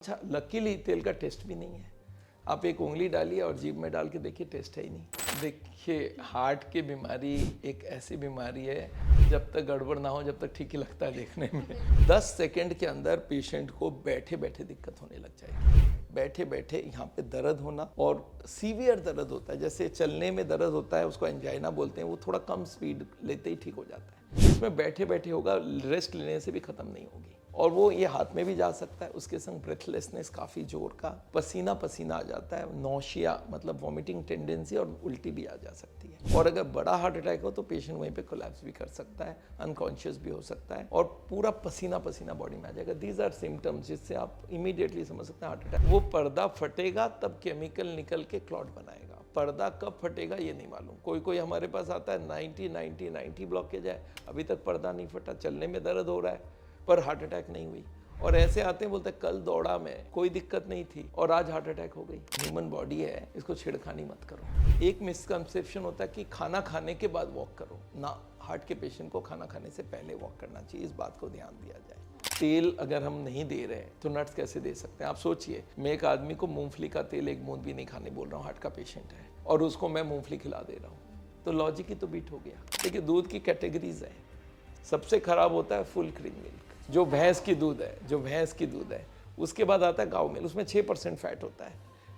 अच्छा, लकीली तेल का टेस्ट भी नहीं है। आप एक उंगली डालिए और जीभ में डाल के देखिए, टेस्ट है ही नहीं। देखिए, हार्ट की बीमारी एक ऐसी बीमारी है, जब तक गड़बड़ ना हो जब तक ठीक ही लगता है देखने में। 10 सेकंड के अंदर पेशेंट को बैठे बैठे दिक्कत होने लग जाएगी। बैठे बैठे यहाँ पे दर्द होना, और सीवियर दर्द होता है। जैसे चलने में दर्द होता है, उसको एंजाइना बोलते हैं, वो थोड़ा कम स्पीड लेते ही ठीक हो जाता है। इसमें बैठे बैठे होगा, रेस्ट लेने से भी खत्म नहीं होगी। और वो ये हाथ में भी जा सकता है। उसके संग ब्रेथलेसनेस, काफ़ी जोर का पसीना पसीना आ जाता है, नौशिया मतलब वॉमिटिंग टेंडेंसी, और उल्टी भी आ जा सकती है। और अगर बड़ा हार्ट अटैक हो तो पेशेंट वहीं पे कोलैप्स भी कर सकता है, अनकॉन्शियस भी हो सकता है, और पूरा पसीना पसीना बॉडी में आ जाएगा। दीज आर सिम्टम्स जिससे आप इमीडिएटली समझ सकते हैं हार्ट अटैक। वो पर्दा फटेगा तब केमिकल निकल के क्लॉट बनाएगा। पर्दा कब फटेगा ये नहीं मालूम। कोई हमारे पास आता है 90 ब्लॉकेज है, अभी तक पर्दा नहीं फटा, चलने में दर्द हो रहा है पर हार्ट अटैक नहीं हुई। और ऐसे आते हैं, बोलते हैं कल दौड़ा में कोई दिक्कत नहीं थी और आज हार्ट अटैक हो गई। ह्यूमन बॉडी है, इसको छेड़खानी मत करो। एक मिसकंसेप्शन होता है कि खाना खाने के बाद वॉक करो ना। हार्ट के पेशेंट को खाना खाने से पहले वॉक करना चाहिए, इस बात को ध्यान दिया जाए। तेल अगर हम नहीं दे रहे हैं तो नट्स कैसे दे सकते हैं? आप सोचिए, मैं एक आदमी को मूंगफली का तेल एक बूंद भी नहीं खाने बोल रहा हूँ, हार्ट का पेशेंट है, और उसको मैं मूंगफली खिला दे रहा हूँ, तो लॉजिक ही तो बीट हो गया। देखिए, दूध की कैटेगरीज है। सबसे खराब होता है फुल क्रीम मिल्क, जो भैंस की दूध है, उसके बाद आता है गाव मिल्क, उसमें 6% फैट होता है।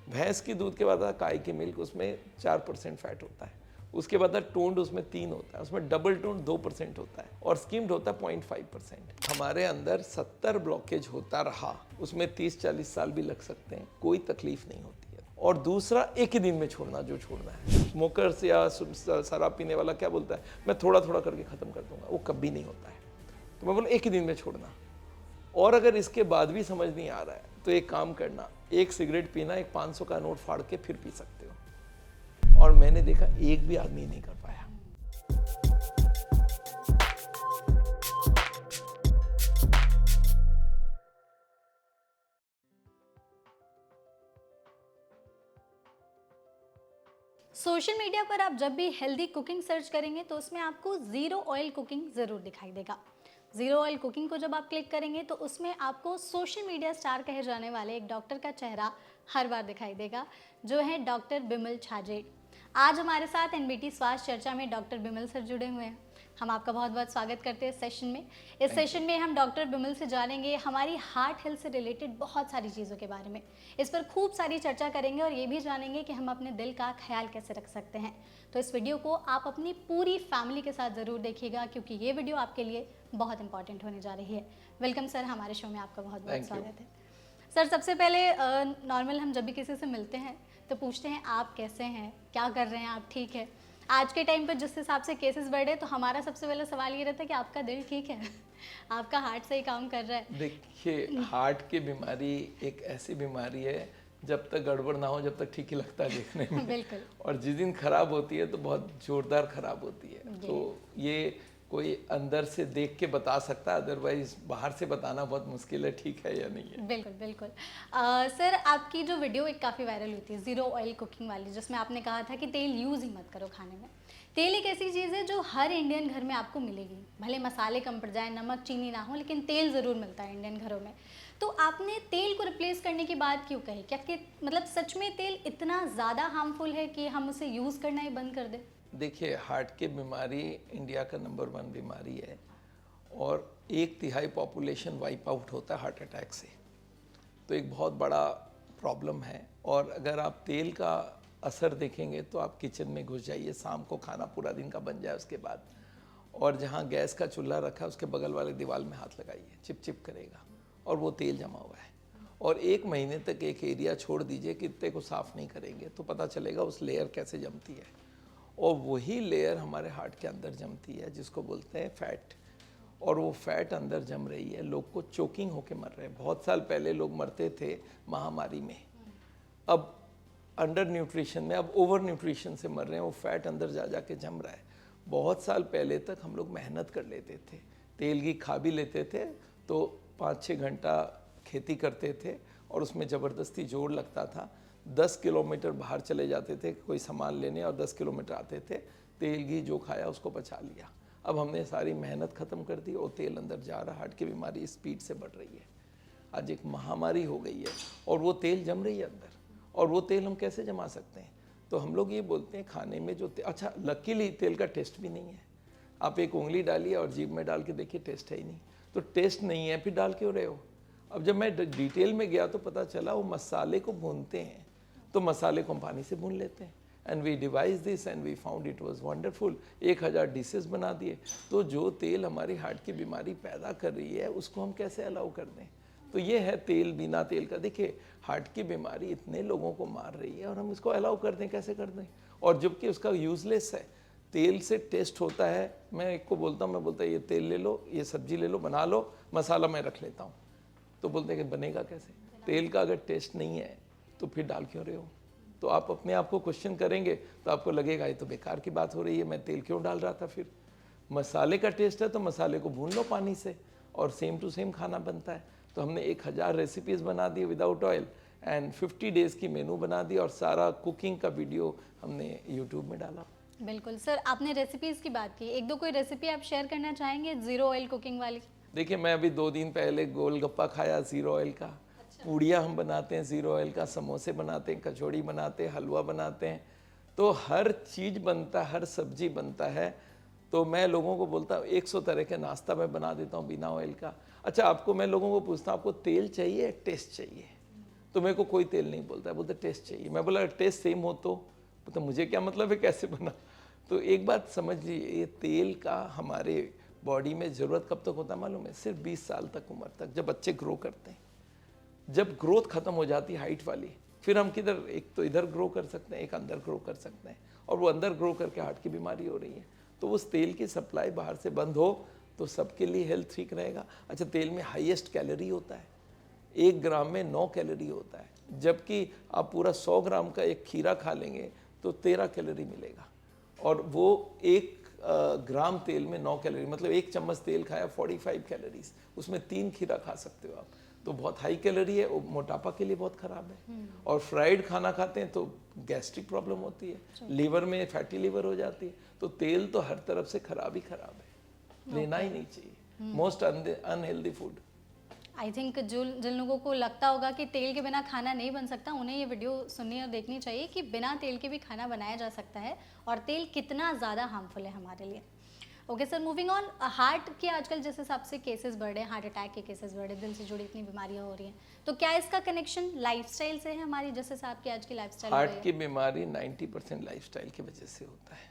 भैंस की दूध के बाद आता है गाय की मिल्क, उसमें 4% फैट होता है। उसके बाद टोन्ड, उसमें 3 होता है। उसमें डबल टोन्ड 2% होता है, और स्किम्ड होता है 0.5%। हमारे अंदर 70 ब्लॉकेज होता रहा, उसमें 30-40 साल भी लग सकते हैं, कोई तकलीफ नहीं होती है। और दूसरा, एक ही दिन में छोड़ना जो छोड़ना है। स्मोकर्स या शराब पीने वाला क्या बोलता है, मैं थोड़ा थोड़ा करके ख़त्म कर दूंगा, वो कभी नहीं होता है। तो मैं बोला एक ही दिन में छोड़ना। और अगर इसके बाद भी समझ नहीं आ रहा है तो एक काम करना, एक सिगरेट पीना, एक 500 का नोट फाड़ के फिर पी सकते हो। और मैंने देखा एक भी आदमी नहीं कर पाया। सोशल मीडिया पर आप जब भी हेल्दी कुकिंग सर्च करेंगे तो उसमें आपको ज़ीरो ऑयल कुकिंग ज़रूर दिखाई देगा। ज़ीरो ऑयल कुकिंग को जब आप क्लिक करेंगे तो उसमें आपको सोशल मीडिया स्टार कहे जाने वाले एक डॉक्टर का चेहरा हर बार दिखाई देगा, जो है डॉक्टर बिमल छाजे। आज हमारे साथ एनबीटी स्वास्थ्य चर्चा में डॉक्टर बिमल सर जुड़े हुए हैं। हम आपका बहुत बहुत स्वागत करते हैं इस सेशन में। इस सेशन में हम डॉक्टर बिमल से जानेंगे हमारी हार्ट हेल्थ से रिलेटेड बहुत सारी चीज़ों के बारे में। इस पर खूब सारी चर्चा करेंगे और ये भी जानेंगे कि हम अपने दिल का ख्याल कैसे रख सकते हैं। तो इस वीडियो को आप अपनी पूरी फैमिली के साथ ज़रूर देखिएगा, क्योंकि ये वीडियो आपके लिए बहुत इंपॉर्टेंट होने जा रही है। वेलकम सर, हमारे शो में आपका बहुत बहुत स्वागत है। सर, सबसे पहले नॉर्मल हम जब भी किसी से मिलते हैं तो पूछते हैं आप कैसे हैं, क्या कर रहे हैं, आप ठीक है। आज के टाइम पर जिस हिसाब से केसेस बढ़े तो हमारा सबसे पहला सवाल ये रहता है कि आपका दिल ठीक है, आपका हार्ट सही काम कर रहा है। देखिए, हार्ट की बीमारी एक ऐसी बीमारी है, जब तक गड़बड़ ना हो जब तक ठीक ही लगता है देखने में। बिल्कुल। और जिस दिन खराब होती है तो बहुत जोरदार खराब होती है। तो ये कोई अंदर से देख के बता सकता है, अदरवाइज बाहर से बताना बहुत मुश्किल है ठीक है या नहीं है। बिल्कुल बिल्कुल। सर, आपकी जो वीडियो एक काफ़ी वायरल हुई थी ज़ीरो ऑयल कुकिंग वाली, जिसमें आपने कहा था कि तेल यूज़ ही मत करो खाने में। तेल एक ऐसी चीज़ है जो हर इंडियन घर में आपको मिलेगी, भले मसाले कम पड़ जाए, नमक चीनी ना हो, लेकिन तेल ज़रूर मिलता है इंडियन घरों में। तो आपने तेल को रिप्लेस करने की बात क्यों कही? क्या कि मतलब सच में तेल इतना ज़्यादा हार्मफुल है कि हम उसे यूज़ करना ही बंद कर दें? देखिए, हार्ट की बीमारी इंडिया का नंबर 1 बीमारी है, और 1/3 पॉपुलेशन वाइप आउट होता है हार्ट अटैक से। तो एक बहुत बड़ा प्रॉब्लम है। और अगर आप तेल का असर देखेंगे तो आप किचन में घुस जाइए, शाम को खाना पूरा दिन का बन जाए उसके बाद, और जहाँ गैस का चूल्हा रखा है उसके बगल वाले दीवार में हाथ लगाइए, चिप चिप करेगा और वो तेल जमा हुआ है। और 1 महीने तक एक एरिया छोड़ दीजिए कि इतने को साफ़ नहीं करेंगे तो पता चलेगा उस लेयर कैसे जमती है। और वही लेयर हमारे हार्ट के अंदर जमती है, जिसको बोलते हैं फैट। और वो फैट अंदर जम रही है, लोग को चोकिंग होके मर रहे हैं। बहुत साल पहले लोग मरते थे महामारी में, अब अंडर न्यूट्रिशन में, अब ओवर न्यूट्रिशन से मर रहे हैं। वो फैट अंदर जा जा के जम रहा है। बहुत साल पहले तक हम लोग मेहनत कर लेते थे, तेल की खा भी लेते थे, तो 5-6 घंटा खेती करते थे और उसमें ज़बरदस्ती जोर लगता था। 10 किलोमीटर बाहर चले जाते थे कोई सामान लेने, और 10 किलोमीटर आते थे, तेल घी जो खाया उसको पचा लिया। अब हमने सारी मेहनत ख़त्म कर दी और तेल अंदर जा रहा, हार्ट की बीमारी स्पीड से बढ़ रही है। आज एक महामारी हो गई है और वो तेल जम रही है अंदर, और वो तेल हम कैसे जमा सकते हैं? तो हम लोग ये बोलते हैं खाने में जो अच्छा, लकीली तेल का टेस्ट भी नहीं है। आप एक उंगली डालिए और जीभ में डाल के देखिए, टेस्ट है ही नहीं। तो टेस्ट नहीं है, फिर डाल क्यों रहे हो? अब जब मैं डिटेल में गया तो पता चला वो मसाले को भूनते हैं, तो मसाले को हम पानी से भून लेते हैं। And we devise this and we found it was wonderful. 1000 dishes बना दिए। तो जो तेल हमारी हार्ट की बीमारी पैदा कर रही है उसको हम कैसे अलाउ कर दें? तो ये है तेल, बिना तेल का। देखिए हार्ट की बीमारी इतने लोगों को मार रही है और हम इसको अलाउ कर दें, कैसे कर दें? और जबकि उसका यूजलेस है। तेल से टेस्ट होता है। मैं एक को बोलता हूँ, मैं बोलता ये तेल ले लो, ये सब्जी ले लो, बना लो, मसाला मैं रख लेता हूँ। तो बोलते हैं कि बनेगा कैसे? तेल का अगर टेस्ट नहीं है तो फिर डाल क्यों रहे हो? तो आप अपने आप को क्वेश्चन करेंगे तो आपको लगेगा ये तो बेकार की बात हो रही है, मैं तेल क्यों डाल रहा था? फिर मसाले का टेस्ट है तो मसाले को भून लो पानी से और सेम टू सेम खाना बनता है। तो हमने 1000 रेसिपीज़ बना दी विदाउट ऑयल एंड 50 डेज़ की मेनू बना दी और सारा कुकिंग का वीडियो हमने यूट्यूब में डाला। बिल्कुल सर, आपने रेसिपीज़ की बात की, एक दो कोई रेसिपी आप शेयर करना चाहेंगे ज़ीरो ऑयल कुकिंग वाली? देखिए मैं अभी 2 दिन पहले गोलगप्पा खाया ज़ीरो ऑयल का। पूड़ियाँ हम बनाते हैं ज़ीरो ऑयल का, समोसे बनाते हैं, कचौड़ी बनाते हैं, हलवा बनाते हैं। तो हर चीज़ बनता है, हर सब्जी बनता है। तो मैं लोगों को बोलता हूँ 100 तरह के नाश्ता मैं बना देता हूँ बिना ऑयल का। अच्छा, आपको मैं लोगों को पूछता हूँ आपको तेल चाहिए, टेस्ट चाहिए? तो मेरे को कोई तेल नहीं बोलता है, बोलते टेस्ट चाहिए। मैं बोला टेस्ट सेम हो तो मुझे क्या मतलब है कैसे बना? तो एक बात समझ लीजिए, ये तेल का हमारे बॉडी में ज़रूरत कब तक होता है मालूम है? सिर्फ 20 साल तक उम्र तक, जब बच्चे ग्रो करते हैं। जब ग्रोथ खत्म हो जाती है हाइट वाली, फिर हम किधर, एक तो इधर ग्रो कर सकते हैं, एक अंदर ग्रो कर सकते हैं, और वो अंदर ग्रो करके हार्ट की बीमारी हो रही है। तो उस तेल की सप्लाई बाहर से बंद हो तो सबके लिए हेल्थ ठीक रहेगा। अच्छा, तेल में हाईएस्ट कैलोरी होता है, 1 ग्राम में 9 कैलोरी होता है, जबकि आप पूरा 100 ग्राम का एक खीरा खा लेंगे तो 13 कैलोरी मिलेगा। और वो 1 ग्राम तेल में 9 कैलोरी, मतलब 1 चम्मच तेल खाया 45 कैलोरीज, उसमें 3 खीरा खा सकते हो आप। तो बहुत हाई कैलोरी है, मोटापा के लिए बहुत खराब है। और फ्राइड खाना खाते हैं तो गैस्ट्रिक प्रॉब्लम होती है, लीवर में फैटी लीवर हो जाती है। तो तेल तो हर तरफ से खराब ही खराब है, लेना ही नहीं चाहिए। Most unhealthy food. I think जिन लोगों को लगता होगा कि तेल के बिना खाना नहीं बन सकता, उन्हें ये वीडियो सुननी और देखनी चाहिए कि बिना तेल के भी खाना बनाया जा सकता है और तेल कितना ज़्यादा हार्मफुल है हमारे लिए। Okay sir, moving on, heart के आजकल जिस हिसाब से केसेस बढ़ रहे हैं, हार्ट अटैक के केसेस बढ़ रहे हैं, दिल से जुड़ी इतनी बीमारियां हो रही हैं, तो क्या इसका कनेक्शन लाइफस्टाइल से है हमारी, जिस हिसाब की आज की लाइफस्टाइल? हार्ट की बीमारी 90% लाइफस्टाइल की वजह से होता है।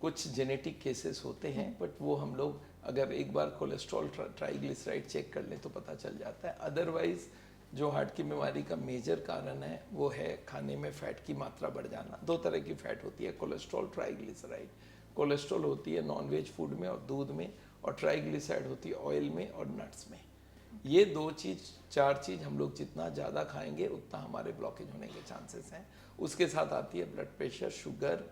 कुछ जेनेटिक केसेस होते हैं, बट वो हम लोग अगर एक बार कोलेस्ट्रॉल ट्राइग्लिसराइड चेक कर लें तो पता चल जाता है। अदरवाइज जो हार्ट की बीमारी का मेजर कारण है वो है खाने में फैट की मात्रा बढ़ जाना। 2 तरह की फैट होती है, कोलेस्ट्रॉल, ट्राइग्लिसराइड। कोलेस्ट्रॉल होती है नॉनवेज फूड में और दूध में, और ट्राइग्लिसराइड होती है ऑयल में और नट्स में। ये 2 चीज़, 4 चीज़ हम लोग जितना ज़्यादा खाएंगे उतना हमारे ब्लॉकेज होने के चांसेस हैं। उसके साथ आती है ब्लड प्रेशर, शुगर,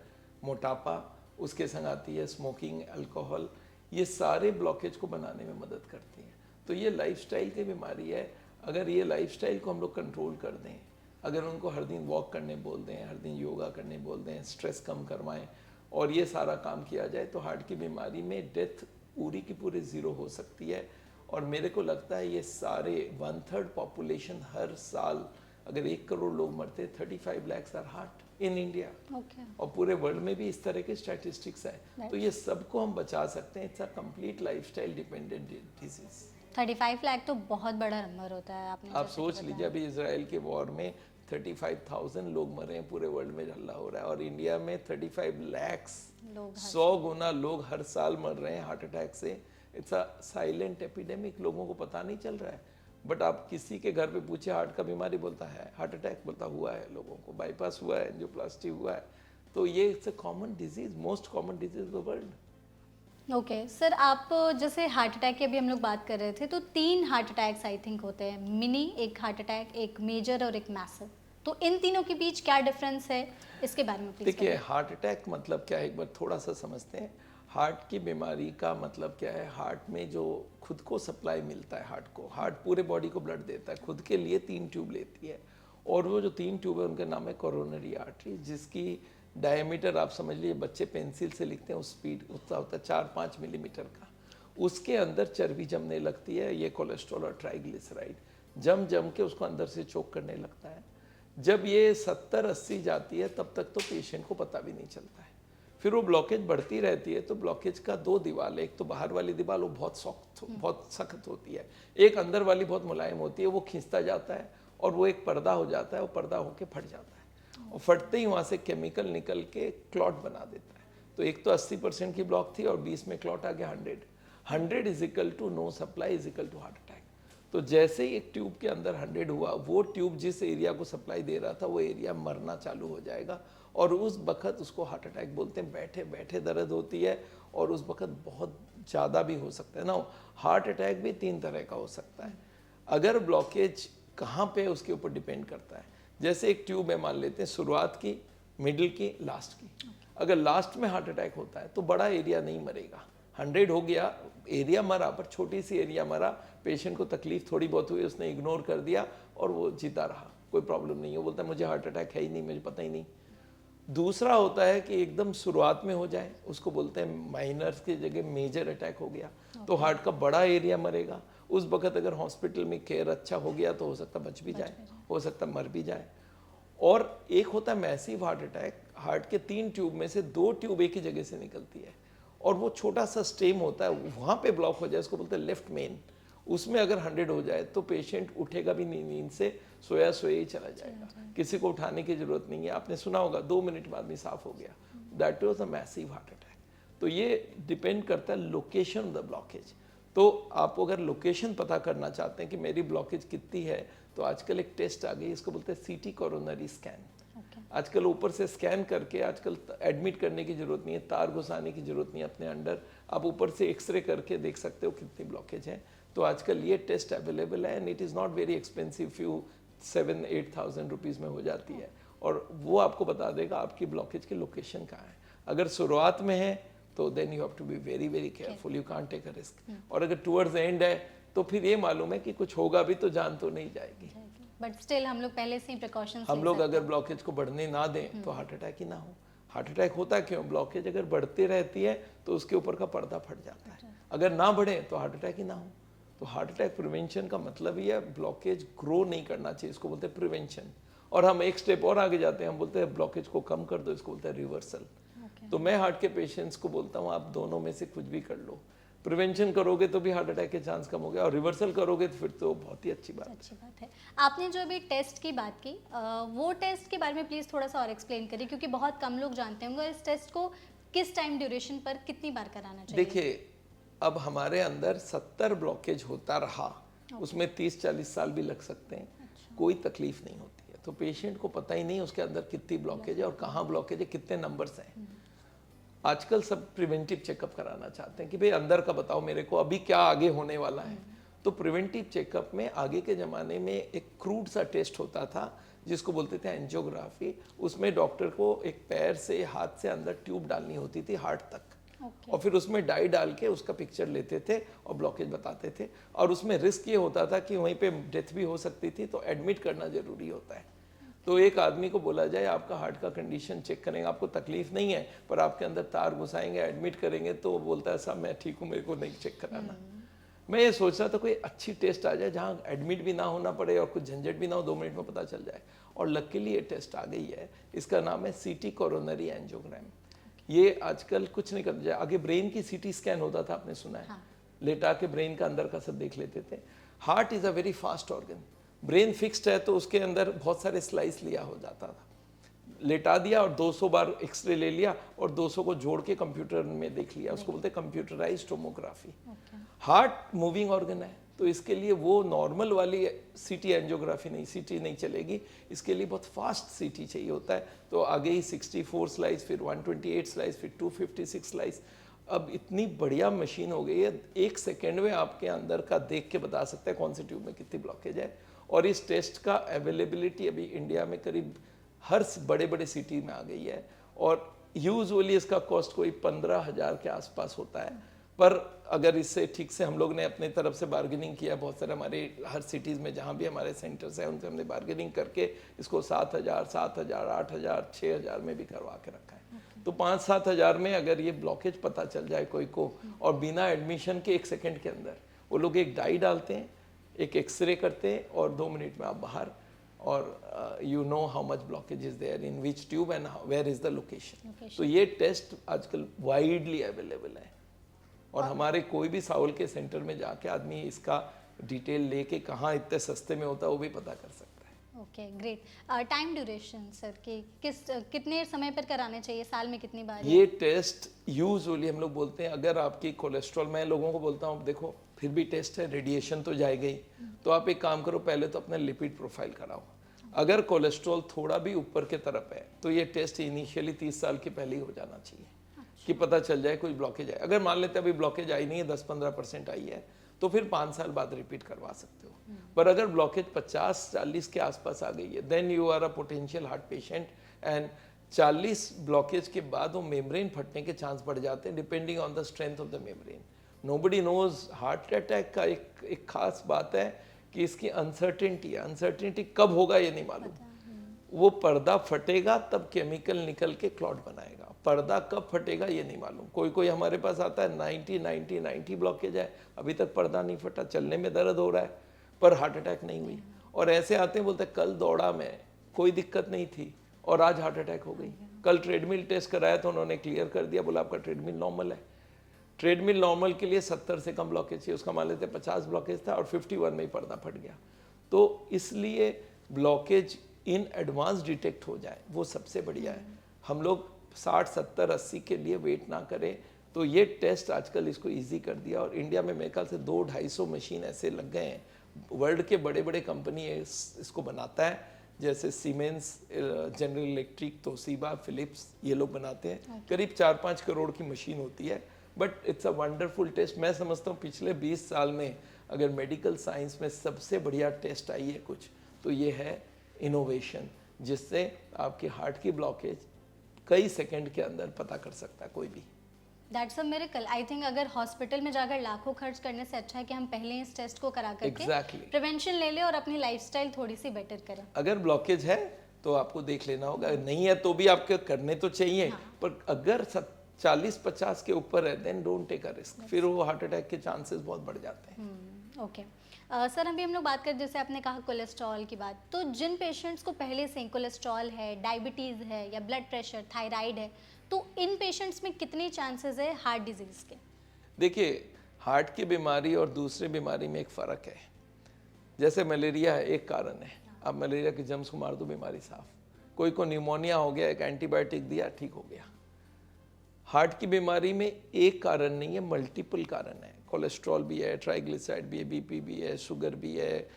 मोटापा, उसके संग आती है स्मोकिंग, अल्कोहल। ये सारे ब्लॉकेज को बनाने में मदद करती हैं। तो ये लाइफस्टाइल की बीमारी है। अगर ये लाइफस्टाइल को हम लोग कंट्रोल कर दें, अगर उनको हर दिन वॉक करने बोल दें, हर दिन योगा करने बोल दें, स्ट्रेस कम करवाएं और ये सारा काम किया जाए, तो हार्ट की बीमारी में डेथ पूरी की पूरी 0 हो सकती है। और मेरे को लगता है ये सारे 1/3 पॉपुलेशन हर साल, अगर 1 करोड़ लोग मरते, 35 lakhs are heart in India. और पूरे वर्ल्ड में भी इस तरह के स्टैटिस्टिक्स हैं। तो ये सबको हम बचा सकते हैं। It's a complete lifestyle dependent disease. 35 lakh तो बहुत बड़ा नंबर होता है। आप सोच लीजिए, अभी इजराइल के वॉर में 35,000 लोग मरे हैं, पूरे वर्ल्ड में हल्ला हो रहा है, और इंडिया में 35 lakhs, 100 गुना लोग हर साल मर रहे हैं हार्ट अटैक से। इट्स अ साइलेंट एपिडेमिक, लोगों को पता नहीं चल रहा है। बट आप किसी के घर पे पूछे हार्ट का बीमारी, बोलता है हार्ट अटैक, बोलता हुआ है, लोगों को बाईपास हुआ है, एंजियोप्लास्टी हुआ है। तो ये it's a common disease, most common disease in the world. Okay sir, आप जैसे हार्ट अटैक की अभी हम लोग बात कर रहे थे, तो 3 हार्ट अटैक्स आई थिंक होते हैं, मिनी, एक हार्ट अटैक, एक मेजर और एक मैसिव। तो इन तीनों के बीच क्या डिफरेंस है, इसके बारे में प्लीज देखिए, हार्ट अटैक मतलब क्या है, एक बार थोड़ा सा समझते हैं। हार्ट की बीमारी का मतलब क्या है? हार्ट में जो खुद को सप्लाई मिलता है, हार्ट पूरे बॉडी को ब्लड देता है, खुद के लिए 3 ट्यूब लेती है, और वो जो 3 ट्यूब है उनका नाम है कोरोनरी आर्टरी, जिसकी डायमीटर आप समझ लीजिए, बच्चे पेंसिल से लिखते हैं उस स्पीड उतना होता है 4-5 मिलीमीटर का। उसके अंदर चर्बी जमने लगती है, ये कोलेस्ट्रॉल और ट्राइग्लिसराइड, जम जम के उसको अंदर से चोक करने लगता है। जब ये 70-80 जाती है तब तक तो पेशेंट को पता भी नहीं चलता है। फिर वो ब्लॉकेज बढ़ती रहती है तो ब्लॉकेज का दो दीवार है, एक तो बाहर वाली दीवार वो बहुत सख्त होती है, एक अंदर वाली बहुत मुलायम होती है, वो खींचता जाता है और वो एक पर्दा हो जाता है, वो पर्दा होके फट जाता है और फटते ही वहाँ से केमिकल निकल के क्लॉट बना देता है। तो एक तो 80% की ब्लॉक थी और 20 में क्लॉट आ गया 100 is equal to no supply is equal to heart attack. तो जैसे ही एक ट्यूब के अंदर 100 हुआ, वो ट्यूब जिस एरिया को सप्लाई दे रहा था वो एरिया मरना चालू हो जाएगा और उस वक्त उसको हार्ट अटैक बोलते हैं। बैठे बैठे दर्द होती है और उस वक्त बहुत ज़्यादा भी हो सकता है ना। हार्ट अटैक भी 3 तरह का हो सकता है। अगर ब्लॉकेज कहाँ पे उसके ऊपर डिपेंड करता है। जैसे एक ट्यूब है, मान लेते हैं शुरुआत की, मिडिल की, लास्ट की। अगर लास्ट में हार्ट अटैक होता है तो बड़ा एरिया नहीं मरेगा, 100 हो गया, एरिया मरा पर छोटी सी एरिया मरा, पेशेंट को तकलीफ थोड़ी बहुत हुई, उसने इग्नोर कर दिया और वो जीता रहा, कोई प्रॉब्लम नहीं है, बोलता है मुझे हार्ट अटैक है ही नहीं, मुझे पता ही नहीं। दूसरा होता है कि एकदम शुरुआत में हो जाए, उसको बोलते हैं माइनर की जगह मेजर अटैक हो गया, तो हार्ट का बड़ा एरिया मरेगा। उस वक्त अगर हॉस्पिटल में केयर अच्छा हो गया तो हो सकता बच भी जाए, हो सकता मर भी जाए। और एक होता है मैसिव हार्ट अटैक, हार्ट के 3 ट्यूब में से 2 ट्यूब एक ही जगह से निकलती है और वो छोटा सा स्टेम होता है, वहाँ पे ब्लॉक हो जाए, उसको बोलते हैं लेफ्ट मेन। उसमें अगर 100 हो जाए तो पेशेंट उठेगा भी नहीं, नींद से सोया सोया ही चला जाएगा, किसी को उठाने की जरूरत नहीं है। आपने सुना होगा 2 मिनट बाद में साफ हो गया, that was a massive heart attack. तो ये डिपेंड करता है लोकेशन ऑफ द ब्लॉकेज। तो आप अगर लोकेशन पता करना चाहते हैं कि मेरी ब्लॉकेज कितनी है, तो आजकल एक टेस्ट आ गई, इसको बोलते हैं सीटी कोरोनरी स्कैन। आजकल ऊपर से स्कैन करके, आजकल एडमिट करने की जरूरत नहीं है, तार घुसाने की जरूरत नहीं है अपने अंडर, आप ऊपर से एक्सरे करके देख सकते हो कितनी ब्लॉकेज है। तो आजकल ये टेस्ट अवेलेबल है and it is not very expensive, few 7-8,000 rupees में हो जाती है और वो आपको बता देगा आपकी ब्लॉकेज की लोकेशन कहाँ है। अगर शुरुआत में है तो then you have to be very very careful, you can't take a risk. और अगर टुवर्ड्स एंड है तो फिर ये मालूम है कि कुछ होगा भी तो जान तो नहीं जाएगी, बट स्टिल हम लोग पहले से ही प्रिकॉशंस हम लोग अगर ब्लॉकेज को बढ़ने ना दें तो हार्ट अटैक ही ना हो। हार्ट अटैक होता क्यों? ब्लॉकेज अगर बढ़ती रहती है तो उसके ऊपर का पर्दा फट जाता है, अगर ना बढ़े तो हार्ट अटैक ही ना हो। तो हार्ट अटैक प्रिवेंशन का मतलब ही है ब्लॉकेज ग्रो नहीं करना चाहिए, इसको बोलते हैं प्रिवेंशन। और हम एक स्टेप और आगे जाते हैं, हम बोलते हैं ब्लॉकेज को कम कर दो, इसको बोलते हैं रिवर्सल। तो मैं हार्ट के पेशेंट्स को बोलता हूँ आप दोनों में से कुछ भी कर लो, प्रिवेंशन करोगे तो भी हार्ट अटैक के चांस कम हो गया और रिवर्सल करोगे तो फिर तो बहुत ही अच्छी बात है। आपने जो अभी टेस्ट की बात की, वो टेस्ट के बारे में प्लीज़ थोड़ा सा और एक्सप्लेन करिए, क्योंकि बहुत कम लोग जानते होंगे इस टेस्ट को किस टाइम ड्यूरेशन पर कितनी बार कराना चाहिए। देखिए, अब हमारे अंदर 70 ब्लॉकेज होता रहा, उसमें 30-40 साल भी लग सकते हैं, कोई तकलीफ नहीं होती है। तो पेशेंट को पता ही नहीं उसके अंदर कितनी ब्लॉकेज है और कहाँ ब्लॉकेज है, कितने नंबर्स हैं। आजकल सब प्रिवेंटिव चेकअप कराना चाहते हैं कि भाई अंदर का बताओ मेरे को, अभी क्या आगे होने वाला है। तो प्रिवेंटिव चेकअप में आगे के ज़माने में एक क्रूड सा टेस्ट होता था जिसको बोलते थे एंजियोग्राफी। उसमें डॉक्टर को एक पैर से, हाथ से अंदर ट्यूब डालनी होती थी हार्ट तक, और फिर उसमें डाई डाल के उसका पिक्चर लेते थे और ब्लॉकेज बताते थे। और उसमें रिस्क ये होता था कि वहीं पे डेथ भी हो सकती थी, तो एडमिट करना जरूरी होता है। तो एक आदमी को बोला जाए आपका हार्ट का कंडीशन चेक करेंगे, आपको तकलीफ नहीं है पर आपके अंदर तार घुसाएंगे, एडमिट करेंगे, तो वो बोलता है साहब मैं ठीक हूँ, मेरे को नहीं चेक कराना। मैं ये सोच रहा था कोई अच्छी टेस्ट आ जाए जहाँ एडमिट भी ना होना पड़े और कुछ झंझट भी ना हो, 2 मिनट में पता चल जाए। और लकीली ये टेस्ट आ गई है, इसका नाम है सीटी कोरोनरी एंजियोग्राम। ये आजकल कुछ नहीं करता जाए, आगे ब्रेन की सीटी स्कैन होता था, आपने सुना है, लेटा के ब्रेन का अंदर का सब देख लेते थे। Heart is a very fast organ, brain fixed है तो उसके अंदर बहुत सारे स्लाइस लिया हो जाता था, लेटा दिया और 200 बार एक्सरे ले लिया और 200 को जोड़ के कंप्यूटर में देख लिया, उसको बोलते हैं computerised tomography. Heart moving organ है तो इसके लिए वो नॉर्मल वाली सीटी एंजियोग्राफी नहीं, सीटी नहीं चलेगी, इसके लिए बहुत फास्ट सीटी चाहिए होता है। तो आगे ही 64 स्लाइस, फिर 128 स्लाइस, फिर 256 स्लाइस। अब इतनी बढ़िया मशीन हो गई है, 1 सेकेंड में आपके अंदर का देख के बता सकता है कौन सी ट्यूब में कितनी ब्लॉकेज है। और इस टेस्ट का अवेलेबिलिटी अभी इंडिया में करीब हर बड़े बड़े सिटी में आ गई है और यूजुअली इसका कॉस्ट कोई 15,000 के आसपास होता है। पर अगर इससे ठीक से हम लोग ने अपने तरफ से बार्गेनिंग किया, बहुत सारे हमारे हर सिटीज़ में जहाँ भी हमारे सेंटर्स हैं उनसे हमने बार्गेनिंग करके इसको 7,000, 7,000, 8,000, 6,000 में भी करवा के रखा है। तो 5-7 हज़ार में अगर ये ब्लॉकेज पता चल जाए कोई को और बिना एडमिशन के 1 सेकेंड के अंदर वो लोग एक डाई डालते हैं, एक एक्सरे करते हैं और 2 मिनट में आप बाहर, और you know how much blockage is there in which tube and where is the location. तो ये टेस्ट आजकल वाइडली अवेलेबल है, और हमारे कोई भी साउल के सेंटर में जाके आदमी इसका डिटेल लेके कहाँ इतने सस्ते में होता है वो भी पता कर सकता है। Okay, great. Time duration sir कि कितने समय पर कराने चाहिए, साल में कितनी बार? ये टेस्ट यूजुअली हम लोग बोलते हैं, अगर आपकी कोलेस्ट्रॉल, मैं लोगों को बोलता हूँ देखो फिर भी टेस्ट है, रेडिएशन तो जाएगा ही, तो आप एक काम करो, पहले तो अपना लिपिड प्रोफाइल कराओ। अगर कोलेस्ट्रॉल थोड़ा भी ऊपर के तरफ है तो ये टेस्ट इनिशियली 30 साल के पहले ही हो जाना चाहिए, कि पता चल जाए कोई ब्लॉकेज है। अगर मान लेते अभी ब्लॉकेज आई नहीं है, 10-15% आई है, तो फिर 5 साल बाद रिपीट करवा सकते हो। पर अगर ब्लॉकेज 50-40 के आसपास आ गई है, then you are a potential heart patient, and 40 blockage के बाद वो मेम्ब्रेन फटने के चांस बढ़ जाते हैं, depending on the strength of the membrane. Nobody knows. Heart attack का एक खास बात है कि इसकी अनसर्टेनिटी है, अनसर्टेनिटी कब होगा ये नहीं मालूम। वो पर्दा फटेगा तब केमिकल निकल के क्लॉट बनाएगा, पर्दा कब फटेगा ये नहीं मालूम। कोई हमारे पास आता है 90 ब्लॉकेज है, अभी तक पर्दा नहीं फटा, चलने में दर्द हो रहा है पर हार्ट अटैक नहीं हुई। और ऐसे आते हैं बोलते हैं कल दौड़ा मैं, कोई दिक्कत नहीं थी और आज हार्ट अटैक हो गई। कल ट्रेडमिल टेस्ट कराया तो उन्होंने क्लियर कर दिया, बोला आपका ट्रेडमिल नॉर्मल है। ट्रेडमिल नॉर्मल के लिए 70 से कम ब्लॉकेज चाहिए, उसका मान लेते 50 ब्लॉकेज था और 51 में ही पर्दा फट गया। तो इसलिए ब्लॉकेज इन एडवांस डिटेक्ट हो जाए वो सबसे बढ़िया है। हम लोग 60, 70, 80 के लिए वेट ना करें। तो ये टेस्ट आजकल इसको इजी कर दिया, और इंडिया में मेरे ख्याल से 200-250 मशीन ऐसे लग गए हैं। वर्ल्ड के बड़े बड़े कंपनी इसको बनाता है, जैसे Siemens, General Electric, Toshiba, Philips, ये लोग बनाते हैं। करीब 4-5 करोड़ की मशीन होती है, but it's a wonderful test. मैं समझता हूँ पिछले 20 साल में अगर मेडिकल साइंस में सबसे बढ़िया टेस्ट आई है कुछ, तो ये है इनोवेशन, जिससे आपके हार्ट की ब्लॉकेज कई सेकंड के अंदर पता कर सकता है कोई भी। That's a miracle. I think अगर हॉस्पिटल में जाकर लाखों खर्च करने से अच्छा है कि हम पहले इस टेस्ट को करा करके प्रिवेंशन ले लें और अपनी लाइफस्टाइल थोड़ी सी बेटर करें। अगर ब्लॉकेज है तो आपको देख लेना होगा, नहीं है तो भी आपके करने तो चाहिए। पर अगर 40-50 के ऊपर है then don't take a risk, फिर वो हार्ट अटैक के चांसेस बहुत बढ़ जाते हैं। ओके सर, अभी हम लोग बात करें, जैसे आपने कहा कोलेस्ट्रॉल की बात, तो जिन पेशेंट्स को पहले से कोलेस्ट्रॉल है, डायबिटीज़ है या ब्लड प्रेशर, थायराइड है, तो इन पेशेंट्स में कितने चांसेस है हार्ट डिजीज़ के? देखिए, हार्ट की बीमारी और दूसरे बीमारी में एक फ़र्क है। जैसे मलेरिया है, एक कारण है, आप मलेरिया के जम्स को मार दो, बीमारी साफ। कोई को न्यूमोनिया हो गया, एक एंटीबायोटिक दिया, ठीक हो गया। हार्ट की बीमारी में एक कारण नहीं है, मल्टीपल कारण है। कोलेस्ट्रॉल भी है, ट्राइग्लिसराइड भी है, बीपी भी है, शुगर भी है।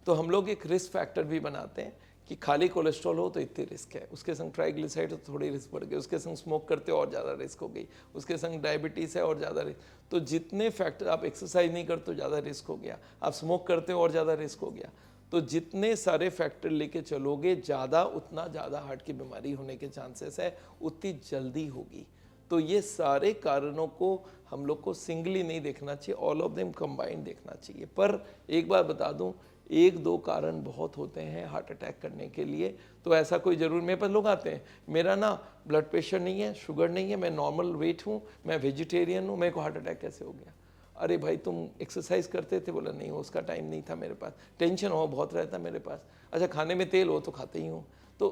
तो हम लोग एक रिस्क फैक्टर भी बनाते हैं कि खाली कोलेस्ट्रॉल हो तो इतनी रिस्क है, उसके संग ट्राइग्लिसराइड तो थोड़ी रिस्क बढ़ गई, उसके संग स्मोक करते हो और ज़्यादा रिस्क हो गई, उसके संग डायबिटीज़ है और ज़्यादा रिस्क। तो जितने फैक्टर, आप एक्सरसाइज नहीं करते तो ज़्यादा रिस्क हो गया, आप स्मोक करते हो और ज़्यादा रिस्क हो गया। तो जितने सारे फैक्टर लेके चलोगे ज़्यादा, उतना ज़्यादा हार्ट की बीमारी होने के चांसेस है, उतनी जल्दी होगी। तो ये सारे कारणों को हम लोग को सिंगली नहीं देखना चाहिए, ऑल ऑफ देम कंबाइंड देखना चाहिए। पर एक बार बता दूं, 1-2 कारण बहुत होते हैं हार्ट अटैक करने के लिए। तो ऐसा कोई ज़रूर, मेरे पास लोग आते हैं, मेरा ना ब्लड प्रेशर नहीं है, शुगर नहीं है, मैं नॉर्मल वेट हूँ, मैं वेजिटेरियन हूँ, मेरे को हार्ट अटैक कैसे हो गया? अरे भाई तुम एक्सरसाइज करते थे? बोला नहीं, उसका टाइम नहीं था मेरे पास, टेंशन हो बहुत रहता मेरे पास। अच्छा, खाने में तेल हो तो खाते ही हूँ। तो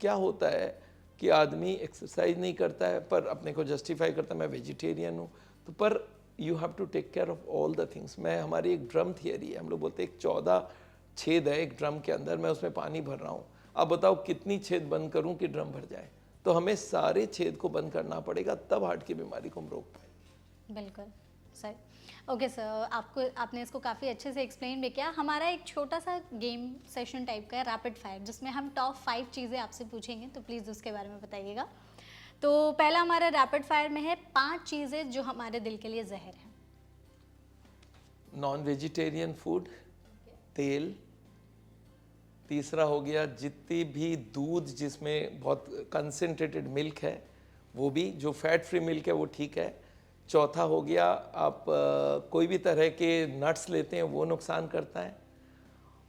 क्या होता है कि आदमी एक्सरसाइज नहीं करता है पर अपने को जस्टिफाई करता है मैं वेजिटेरियन हूँ। तो पर you have to take care of all the things. मैं, हमारी एक ड्रम थियरी है, हम लोग बोलते हैं एक 14 छेद है एक ड्रम के अंदर, मैं उसमें पानी भर रहा हूँ, अब बताओ कितनी छेद बंद करूँ कि ड्रम भर जाए? तो हमें सारे छेद को बंद करना पड़ेगा, तब हार्ट की बीमारी को हम रोक पाएंगे। बिल्कुल सर। ओके सर, आपने इसको काफ़ी अच्छे से एक्सप्लेन भी किया। हमारा एक छोटा सा गेम सेशन टाइप का है, रैपिड फायर, जिसमें हम टॉप 5 चीज़ें आपसे पूछेंगे, तो प्लीज़ उसके बारे में बताइएगा। तो पहला हमारा रैपिड फायर में है 5 चीज़ें जो हमारे दिल के लिए जहर है। नॉन वेजिटेरियन फूड, तेल। तीसरा हो गया जितनी भी दूध जिसमें बहुत कंसनट्रेटेड मिल्क है वो भी, जो फैट फ्री मिल्क है वो ठीक है। चौथा हो गया आप कोई भी तरह के नट्स लेते हैं वो नुकसान करता है,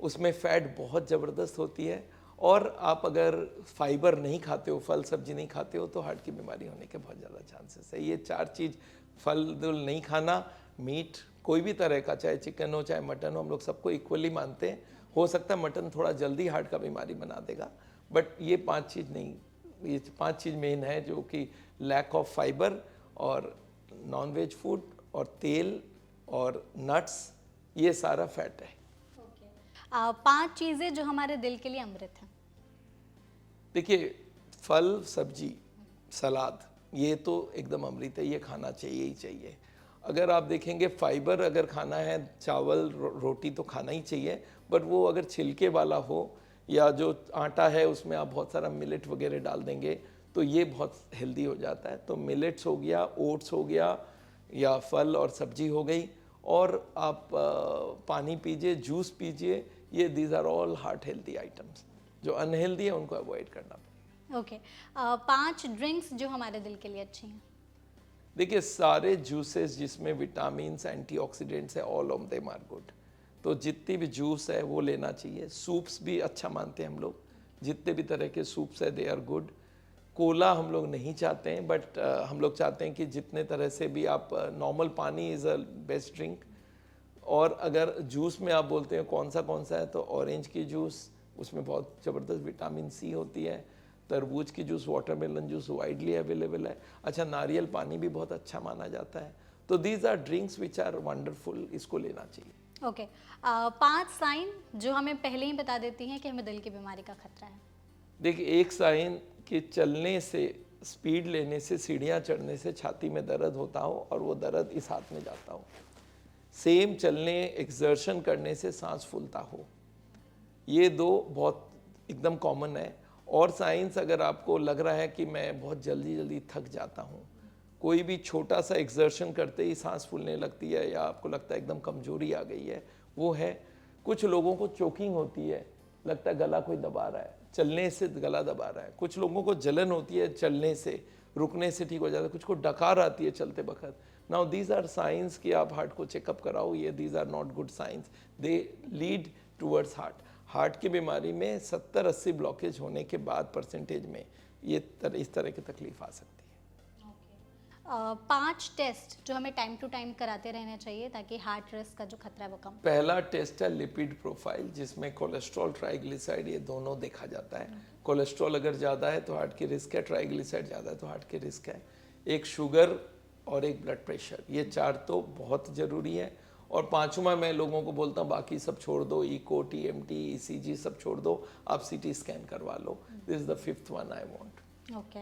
उसमें फ़ैट बहुत ज़बरदस्त होती है। और आप अगर फाइबर नहीं खाते हो, फल सब्जी नहीं खाते हो, तो हार्ट की बीमारी होने के बहुत ज़्यादा चांसेस है। ये 4 चीज़, फल दुल नहीं खाना, मीट, कोई भी तरह का, चाहे चिकन हो चाहे मटन हो, हम लोग सबको इक्वली मानते हैं। हो सकता है मटन थोड़ा जल्दी हार्ट का बीमारी बना देगा, बट ये 5 चीज़ नहीं, ये 5 चीज़ मेन है, जो कि लैक ऑफ फाइबर और नॉन वेज फूड और तेल और नट्स, ये सारा फैट है। 5 चीज़ें जो हमारे दिल के लिए अमृत हैं। देखिए, फल, सब्जी, सलाद, ये तो एकदम अमृत है, ये खाना चाहिए ही चाहिए। अगर आप देखेंगे फाइबर अगर खाना है, चावल रोटी तो खाना ही चाहिए, बट वो अगर छिलके वाला हो या जो आटा है उसमें आप बहुत सारा मिलेट वगैरह डाल देंगे तो ये बहुत हेल्दी हो जाता है। तो मिलेट्स हो गया, ओट्स हो गया, या फल और सब्जी हो गई, और आप पानी पीजिए, जूस पीजिए, ये these are all heart healthy items. जो अनहेल्दी है उनको अवॉइड करना पड़ेगा। ओके, 5 ड्रिंक्स जो हमारे दिल के लिए अच्छी हैं। देखिए, सारे जूसेस जिसमें विटामिन्स, एंटीऑक्सीडेंट्स है, all of them are good. तो जितनी भी जूस है वो लेना चाहिए। सूप्स भी अच्छा मानते हैं हम लोग, जितने भी तरह के सूप्स है दे आर गुड। कोला हम लोग नहीं चाहते हैं, बट हम लोग चाहते हैं कि जितने तरह से भी आप, नॉर्मल पानी इज़ अ बेस्ट ड्रिंक। और अगर जूस में आप बोलते हैं कौन सा है, तो ऑरेंज की जूस, उसमें बहुत ज़बरदस्त विटामिन सी होती है। तरबूज की juice, watermelon juice widely available है। अच्छा, नारियल पानी भी बहुत अच्छा माना जाता है। तो these are drinks which are wonderful, इसको लेना चाहिए। ओके, 5 साइन जो हमें पहले ही बता देती हैं कि हमें दिल की बीमारी का खतरा है। देखिए, एक साइन कि चलने से, स्पीड लेने से, सीढ़ियाँ चढ़ने से छाती में दर्द होता हो और वो दर्द इस हाथ में जाता हो। सेम चलने, एक्सर्शन करने से सांस फूलता हो। ये 2 बहुत एकदम कॉमन है। और साइंस, अगर आपको लग रहा है कि मैं बहुत जल्दी थक जाता हूँ, कोई भी छोटा सा एक्सर्शन करते ही सांस फूलने लगती है, या आपको लगता है एकदम कमजोरी आ गई है, वो है। कुछ लोगों को चोकिंग होती है, लगता है गला कोई दबा रहा है, चलने से गला दबा रहा है। कुछ लोगों को जलन होती है, चलने से, रुकने से ठीक हो जाता है। कुछ को डकार आती है चलते वक्त। नाउ दीज आर साइंस कि आप हार्ट को चेकअप कराओ। ये these are not good science, they lead towards heart की बीमारी में 70-80 ब्लॉकेज होने के बाद परसेंटेज में ये इस तरह की तकलीफ आ सकती है। 5 टेस्ट जो हमें टाइम टू टाइम कराते रहना चाहिए ताकि हार्ट रिस्क का जो खतरा है वो कम। पहला टेस्ट है लिपिड प्रोफाइल, जिसमें कोलेस्ट्रॉल, ट्राइग्लिसराइड, ये दोनों देखा जाता है। कोलेस्ट्रॉल अगर ज़्यादा है तो हार्ट की रिस्क है, ट्राइग्लिसराइड ज़्यादा है तो हार्ट की रिस्क है। एक शुगर और एक ब्लड प्रेशर, ये 4 तो बहुत ज़रूरी है। और 5वां मैं लोगों को बोलता हूँ बाकी सब छोड़ दो, इको, TMT, ECG सब छोड़ दो, आप CT स्कैन करवा लो। This is the 5th one I want. Okay,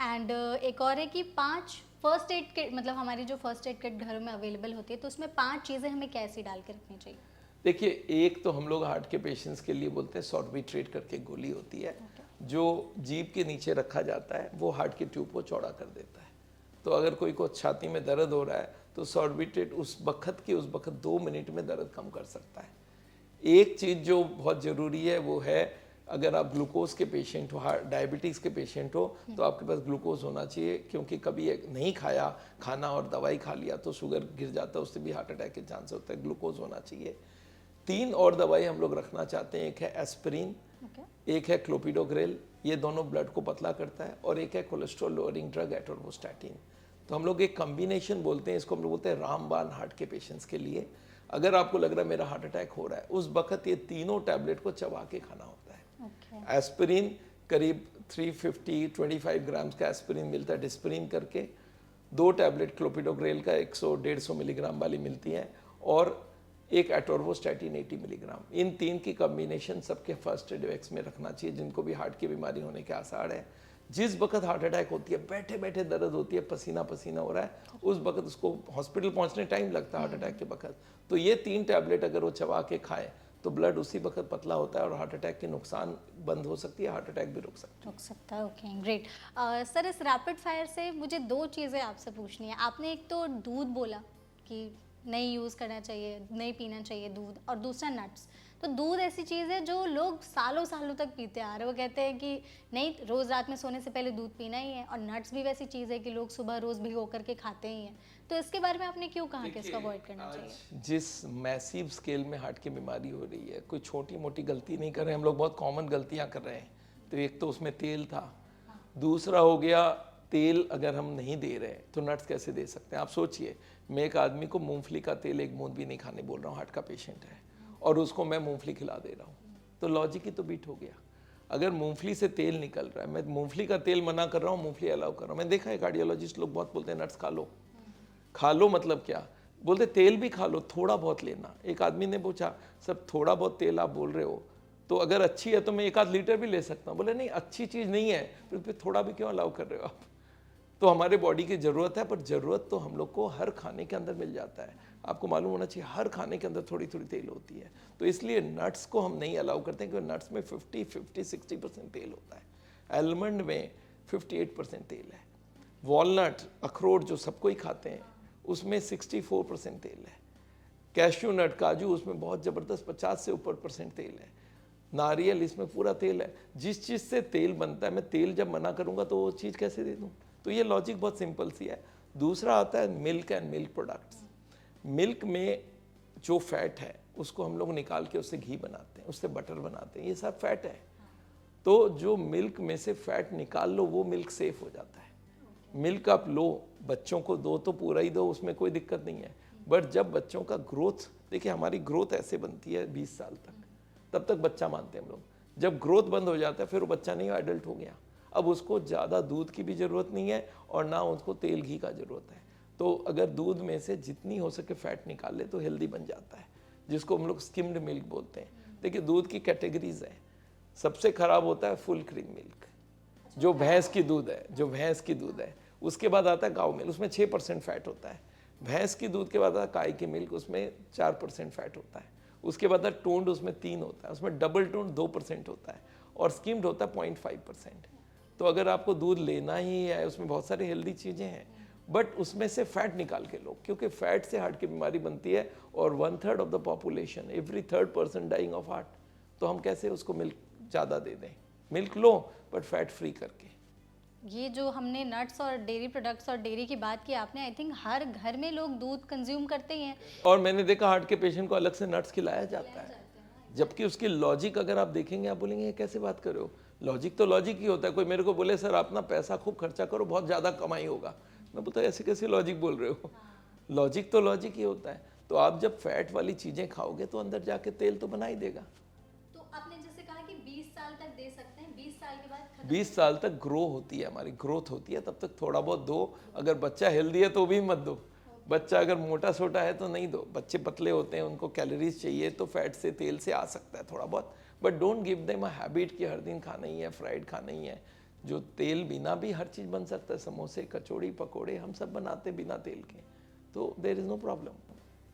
and एक और है कि 5 फर्स्ट एड किट, मतलब हमारी जो फर्स्ट एड किट घरों में अवेलेबल होती है, तो उसमें 5 चीज़ें हमें कैसी डाल के रखनी चाहिए। देखिए, एक तो हम लोग हार्ट के पेशेंट्स के लिए बोलते हैं सॉर्बिट्रेट करके गोली होती है, जो जीभ के नीचे रखा जाता है, वो हार्ट के ट्यूब को चौड़ा कर देता है। तो अगर कोई को छाती में दर्द हो रहा है तो सॉर्बिट्रेट उस वक्त 2 मिनट में दर्द कम कर सकता है। एक चीज़ जो बहुत ज़रूरी है वो है, अगर आप ग्लूकोज के पेशेंट हो, डायबिटीज़ के पेशेंट हो, तो आपके पास ग्लूकोज होना चाहिए, क्योंकि कभी नहीं खाया खाना और दवाई खा लिया तो शुगर गिर जाता है, उससे भी हार्ट अटैक के चांस होता है। ग्लूकोज होना चाहिए। 3 और दवाई हम लोग रखना चाहते हैं, एक है एस्पिरिन, एक है क्लोपिडोग्रेल, ये दोनों ब्लड को पतला करता है, और एक है कोलेस्ट्रॉल लोअरिंग ड्रग एटोर्मोस्टैटिन। तो हम लोग एक कम्बिनेशन बोलते हैं, इसको हम लोग बोलते हैं रामबाण हार्ट के पेशेंट्स के लिए। अगर आपको लग रहा है मेरा हार्ट अटैक हो रहा है, उस वक्त ये तीनों टैबलेट को चबा के खाना होता है। एस्पिरिन करीब 350-25 ग्राम्स का एस्पिरिन मिलता है डिस्पिरिन करके। 2 टैबलेट क्लोपिडोग्रेल का 100-150 मिलीग्राम वाली मिलती है, और एक एटोर्मोस्टैटिन 80 मिलीग्राम। इन 3 की कम्बिनेशन सबके फर्स्ट एड वैक्स में रखना चाहिए, जिनको भी हार्ट की बीमारी होने के आसार है। जिस वक्त हार्ट अटैक होती है, बैठे बैठे दर्द होती है, पसीना पसीना हो रहा है, उस वक्त उसको हॉस्पिटल पहुंचने टाइम लगता है हार्ट अटैक के वक्त, तो ये 3 टैबलेट अगर वो चबा के खाए तो ब्लड उसी वक्त पतला होता है और हार्ट अटैक के नुकसान बंद हो सकती है, हार्ट अटैक भी रुक सकता है। Okay, great. सर, इस रैपिड फायर से मुझे 2 चीज़ें आपसे पूछनी है। आपने एक तो दूध बोला कि नहीं यूज़ करना चाहिए, नहीं पीना चाहिए दूध, और दूसरा नट्स। तो दूध ऐसी चीज़ है जो लोग सालों सालों तक पीते आ रहे हैं। वो कहते हैं कि नहीं, रोज़ रात में सोने से पहले दूध पीना ही है। और नट्स भी वैसी चीज़ है कि लोग सुबह रोज़ भिगो करके खाते ही हैं। तो इसके बारे में आपने क्यों कहा कि इसको अवॉइड करना चाहिए? जिस मैसिव स्केल में हार्ट की बीमारी हो रही है, कोई छोटी मोटी गलती नहीं कर रहे, हम लोग बहुत कॉमन गलतियां कर रहे हैं। तो एक तो उसमें तेल था, दूसरा हो गया तेल अगर हम नहीं दे रहे हैं तो नट्स कैसे दे सकते हैं? आप सोचिए, मैं एक आदमी को मूंगफली का तेल एक बूंद भी नहीं खाने बोल रहा हूँ, हार्ट का पेशेंट है, और उसको मैं मूंगफली खिला दे रहा हूँ, तो लॉजिक ही तो बीट हो गया। अगर मूंगफली से तेल निकल रहा है, मैं मूंगफली का तेल मना कर रहा हूँ, मूंगफली अलाउ कर रहा हूँ। मैंने देखा है कार्डियोलॉजिस्ट लोग बहुत बोलते हैं नट्स खा लो। खा लो मतलब क्या? बोलते तेल भी खा लो, थोड़ा बहुत लेना। एक आदमी ने पूछा, सर थोड़ा बहुत तेल आप बोल रहे हो, तो अगर अच्छी है तो मैं 1 आध लीटर भी ले सकता हूँ। बोले नहीं, अच्छी चीज़ नहीं है, फिर थोड़ा भी क्यों अलाउ कर रहे हो आप? तो हमारे बॉडी की ज़रूरत है, पर ज़रूरत तो हम लोग को हर खाने के अंदर मिल जाता है। आपको मालूम होना चाहिए, हर खाने के अंदर थोड़ी थोड़ी तेल होती है। तो इसलिए नट्स को हम नहीं अलाउ करते हैं, क्योंकि नट्स में 50-60% तेल होता है। आलमंड में 58% तेल है। वॉलनट, अखरोट जो सबको ही खाते हैं, उसमें 64% तेल है। कैश्यू नट, काजू, उसमें बहुत ज़बरदस्त 50 से ऊपर % तेल है। नारियल, इसमें पूरा तेल है। जिस चीज़ से तेल बनता है, मैं तेल जब मना करूंगा तो वो चीज़ कैसे दे दूं? तो ये लॉजिक बहुत सिंपल सी है। दूसरा आता है milk and milk products. Milk में जो फैट है उसको हम लोग निकाल के उससे घी बनाते हैं, उससे बटर बनाते हैं, ये सब फैट है। तो जो मिल्क में से फैट निकाल लो, वो मिल्क सेफ हो जाता है। मिल्क आप लो, बच्चों को दो तो पूरा ही दो, उसमें कोई दिक्कत नहीं है। बट जब बच्चों का ग्रोथ, देखिए हमारी ग्रोथ ऐसे बनती है 20 साल तक, तब तक बच्चा मानते हैं हम लोग। जब ग्रोथ बंद हो जाता है फिर वो बच्चा नहीं, एडल्ट हो गया। अब उसको ज़्यादा दूध की भी ज़रूरत नहीं है और ना उसको तेल घी का ज़रूरत है। तो अगर दूध में से जितनी हो सके फैट निकाल ले तो हेल्दी बन जाता है, जिसको हम लोग स्किम्ड मिल्क बोलते हैं। देखिए दूध की कैटेगरीज है। सबसे खराब होता है फुल क्रीम मिल्क, जो भैंस की दूध है, जो भैंस की दूध है। उसके बाद आता है गाव मिल्क, उसमें 6% फैट होता है। भैंस की दूध के बाद आता है गाय की मिल्क, उसमें 4% फैट होता है। उसके बाद टोन्ड, उसमें 3 होता है। उसमें डबल टोन्ड 2% होता है, और स्किम्ड होता है 0.5%। तो अगर आपको दूध लेना ही है, उसमें बहुत सारी हेल्दी चीज़ें हैं, बट उसमें से फैट निकाल के लो, क्योंकि फैट से हार्ट की बीमारी बनती है, और 1/3 of the population, every 3rd person dying of heart. तो हम कैसे उसको मिल्क ज़्यादा दे दें? मिल्क लो बट फैट फ्री करके। ये जो हमने नट्स और डेयरी प्रोडक्ट्स और डेयरी की बात की आपने, आई थिंक हर घर में लोग दूध कंज्यूम करते ही हैं। और मैंने देखा हार्ट के पेशेंट को अलग से नट्स खिलाया जाता है, जबकि उसकी लॉजिक अगर आप देखेंगे, आप बोलेंगे ये कैसे बात कर रहे हो? लॉजिक तो लॉजिक ही होता है। कोई मेरे को बोले सर आप ना पैसा खूब खर्चा करो, बहुत ज़्यादा कमाई होगा, मैं बोलता ऐसे कैसे लॉजिक बोल रहे हो? लॉजिक तो लॉजिक ही होता है। तो आप जब फैट वाली चीज़ें खाओगे तो अंदर जाके तेल तो बना ही देगा। तो आपने जैसे कहा कि 20 साल तक दे सकते हैं, 20 साल के बाद खत्म। 20 साल तक ग्रो होती है, हमारी ग्रोथ होती है, तब तक थोड़ा बहुत दो। अगर बच्चा हेल्दी है तो भी मत दो। बच्चा अगर मोटा सोटा है तो नहीं दो। बच्चे पतले होते हैं, उनको कैलोरीज चाहिए, तो फैट से, तेल से आ सकता है थोड़ा बहुत, but don't give them a habit कि हर दिन खाना ही है, फ्राइड खाना ही है। जो तेल बिना भी हर चीज़ बन सकता है, समोसे, कचौड़ी, पकोड़े, हम सब बनाते हैं बिना तेल के, तो there is no problem.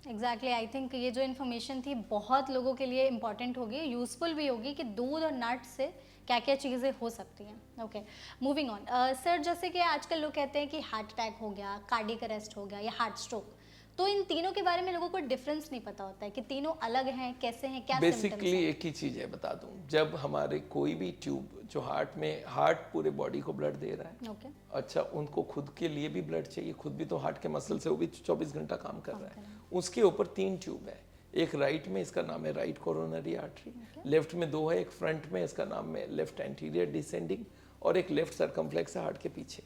Exactly, I think ये जो इन्फॉर्मेशन थी बहुत लोगों के लिए इंपॉर्टेंट होगी, यूजफुल भी होगी कि दूध और नट्स से क्या क्या चीज़ें हो सकती हैं। Okay, moving on. सर, जैसे कि आजकल लोग कहते हैं कि हार्ट अटैक हो गया, कार्डियक अरेस्ट हो गया या हार्ट स्ट्रोक, तो इन तीनों के बारे में लोगों को डिफरेंस नहीं पता होता है कि तीनों अलग हैं, कैसे हैं, क्या symptoms बेसिकली हैं। एक ही चीज़ है, बता दूं। जब हमारे कोई भी ट्यूब जो हार्ट में, हार्ट पूरे बॉडी को ब्लड दे रहा है, ओके, अच्छा उनको खुद के लिए भी ब्लड चाहिए, खुद भी तो हार्ट के मसल से वो भी 24 घंटा काम कर रहा है। उसके ऊपर 3 ट्यूब है। एक राइट में, इसका नाम है राइट कोरोनरी आर्टरी, लेफ्ट में 2 है, एक फ्रंट में, इसका नाम है लेफ्ट एंटीरियर डिसेंडिंग, और एक लेफ्ट सर्कमफ्लेक्स है हार्ट के पीछे।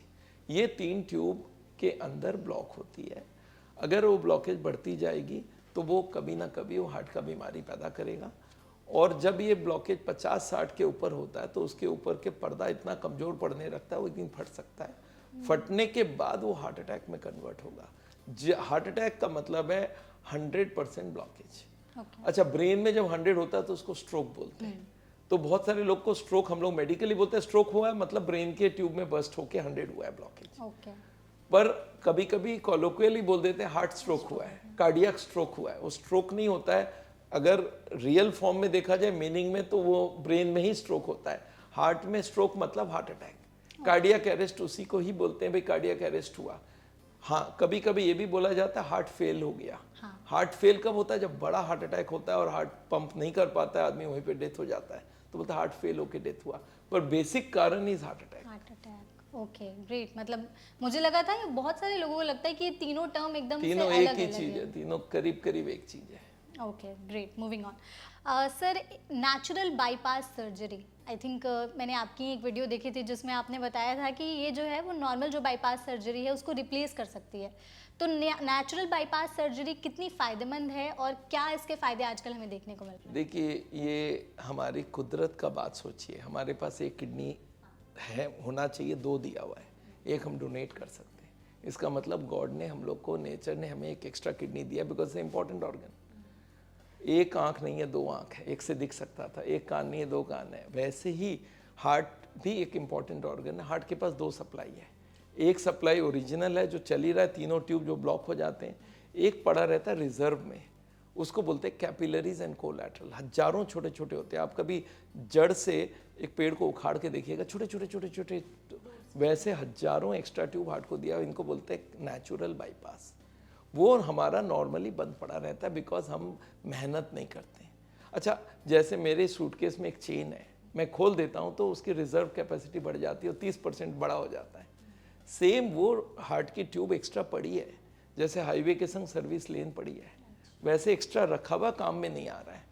ये 3 ट्यूब के अंदर ब्लॉक होती है। अगर वो ब्लॉकेज बढ़ती जाएगी तो वो कभी ना कभी वो हार्ट का बीमारी पैदा करेगा। और जब ये ब्लॉकेज 50-60 के ऊपर होता है तो उसके ऊपर के पर्दा इतना कमज़ोर पड़ने लगता है, वो एक दिन फट सकता है। फटने के बाद वो हार्ट अटैक में कन्वर्ट होगा। हार्ट अटैक का मतलब है 100% ब्लॉकेज। अच्छा, ब्रेन में जब 100 होता है तो उसको स्ट्रोक बोलते हैं। तो बहुत सारे लोग को स्ट्रोक, हम लोग मेडिकली बोलते हैं स्ट्रोक हुआ है, मतलब ब्रेन के ट्यूब में बस्ट होके 100 हुआ है ब्लॉकेज। ओके, पर कभी कभी कॉलोक्वियली बोल देते हैं हार्ट स्ट्रोक हुआ है, कार्डियक स्ट्रोक हुआ है। वो स्ट्रोक नहीं होता है। अगर रियल फॉर्म में देखा जाए, मीनिंग में, तो वो ब्रेन में ही स्ट्रोक होता है। हार्ट में स्ट्रोक मतलब हार्ट अटैक। कार्डियक अरेस्ट उसी को ही बोलते हैं, भाई कार्डियक अरेस्ट हुआ। हाँ, कभी कभी ये भी बोला जाता है हार्ट फेल हो गया। हार्ट फेल कब होता है? जब बड़ा हार्ट अटैक होता है और हार्ट पंप नहीं कर पाता है आदमी, वहीं पे डेथ हो जाता है, तो बोलता है हार्ट फेल होकर डेथ हुआ। पर बेसिक कारण is heart attack. Heart attack. Okay, great. मतलब मुझे लगा था, ये बहुत सारे लोगों को लगता है कि ये तीनों टर्म एकदम से तीनों अलग एक ही अलग चीज है, तीनों करीब करीब एक चीज है। Okay, great. Moving on. Sir, natural bypass surgery, I think मैंने आपकी एक वीडियो देखी थी जिसमें आपने बताया था कि ये जो है वो नॉर्मल जो बाईपास सर्जरी है उसको रिप्लेस कर सकती है। तो नेचुरल बाईपास सर्जरी कितनी फ़ायदेमंद है और क्या इसके फ़ायदे आजकल हमें देखने को मिल रहे हैं? देखिए, ये हमारी कुदरत का बात सोचिए। हमारे पास एक किडनी है, होना चाहिए, 2 दिया हुआ है, एक हम डोनेट कर सकते हैं। इसका मतलब गॉड ने हम लोग को, नेचर ने हमें एक एक्स्ट्रा किडनी दिया बिकॉज ए इंपॉर्टेंट ऑर्गन। एक आंख नहीं है, 2 आंख है, एक से दिख सकता था। एक कान नहीं है, 2 कान है। वैसे ही हार्ट भी एक इंपॉर्टेंट ऑर्गन है। हार्ट के पास 2 सप्लाई है। एक सप्लाई ओरिजिनल है जो चल ही रहा है, तीनों ट्यूब जो ब्लॉक हो जाते हैं। एक पड़ा रहता है रिजर्व में, उसको बोलते हैं कैपिलरीज एंड कोलैटरल। हजारों छोटे छोटे होते हैं। आप कभी जड़ से एक पेड़ को उखाड़ के देखिएगा, छोटे छोटे छोटे छोटे, वैसे हजारों एक्स्ट्रा ट्यूब हार्ट को दिया। इनको बोलते हैं नेचुरल बाईपास। वो हमारा नॉर्मली बंद पड़ा रहता है बिकॉज हम मेहनत नहीं करते। अच्छा, जैसे मेरे सूटकेस में एक चेन है, मैं खोल देता हूँ तो उसकी रिजर्व कैपेसिटी बढ़ जाती है और 30% बड़ा हो जाता है। सेम वो हार्ट की ट्यूब एक्स्ट्रा पड़ी है, जैसे हाईवे के संग सर्विस लेन पड़ी है, वैसे एक्स्ट्रा रखा हुआ काम में नहीं आ रहा है।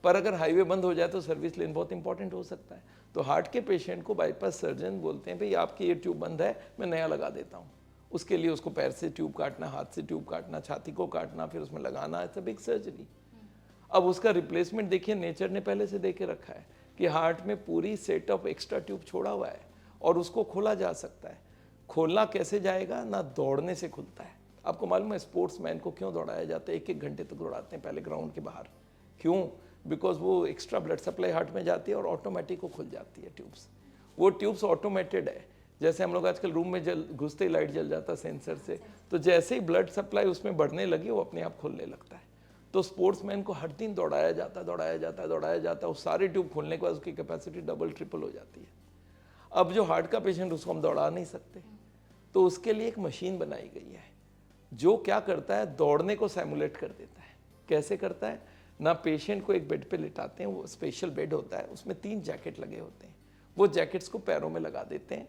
पर अगर हाईवे बंद हो जाए तो सर्विस लेन बहुत इंपॉर्टेंट हो सकता है। तो हार्ट के पेशेंट को बाईपास सर्जन बोलते हैं, भाई आपकी ये ट्यूब बंद है, मैं नया लगा देता हूँ। उसके लिए उसको पैर से ट्यूब काटना, हाथ से ट्यूब काटना, छाती को काटना, फिर उसमें लगाना, इट्स अ बिग सर्जरी। अब उसका रिप्लेसमेंट देखिए, नेचर ने पहले से दे के रखा है कि हार्ट में पूरी सेट ऑफ एक्स्ट्रा ट्यूब छोड़ा हुआ है और उसको खोला जा सकता है। खोलना कैसे जाएगा ना, दौड़ने से खुलता है। आपको मालूम है स्पोर्ट्समैन को क्यों दौड़ाया जाता है? 1-1 घंटे तक दौड़ाते हैं पहले ग्राउंड के बाहर। क्यों? बिकॉज वो एक्स्ट्रा ब्लड सप्लाई हार्ट में जाती है और ऑटोमेटिक वो खुल जाती है ट्यूब्स। वो ट्यूब्स ऑटोमेटेड है। जैसे हम लोग आजकल रूम में घुसते ही लाइट जल जाता है सेंसर से, तो जैसे ही ब्लड सप्लाई उसमें बढ़ने लगी वो अपने आप खुलने लगता है। तो स्पोर्ट्समैन को हर दिन दौड़ाया जाता है, दौड़ाया जाता है, दौड़ाया जाता है। उस सारे ट्यूब खोलने के बाद उसकी कैपेसिटी डबल ट्रिपल हो जाती है। अब जो हार्ट का पेशेंट, उसको हम दौड़ा नहीं सकते, तो उसके लिए एक मशीन बनाई गई है जो क्या करता है, दौड़ने को सिमुलेट कर देता है। कैसे करता है ना, पेशेंट को एक बेड पे लिटाते हैं, वो स्पेशल बेड होता है, उसमें 3 जैकेट लगे होते हैं। वो जैकेट्स को पैरों में लगा देते हैं।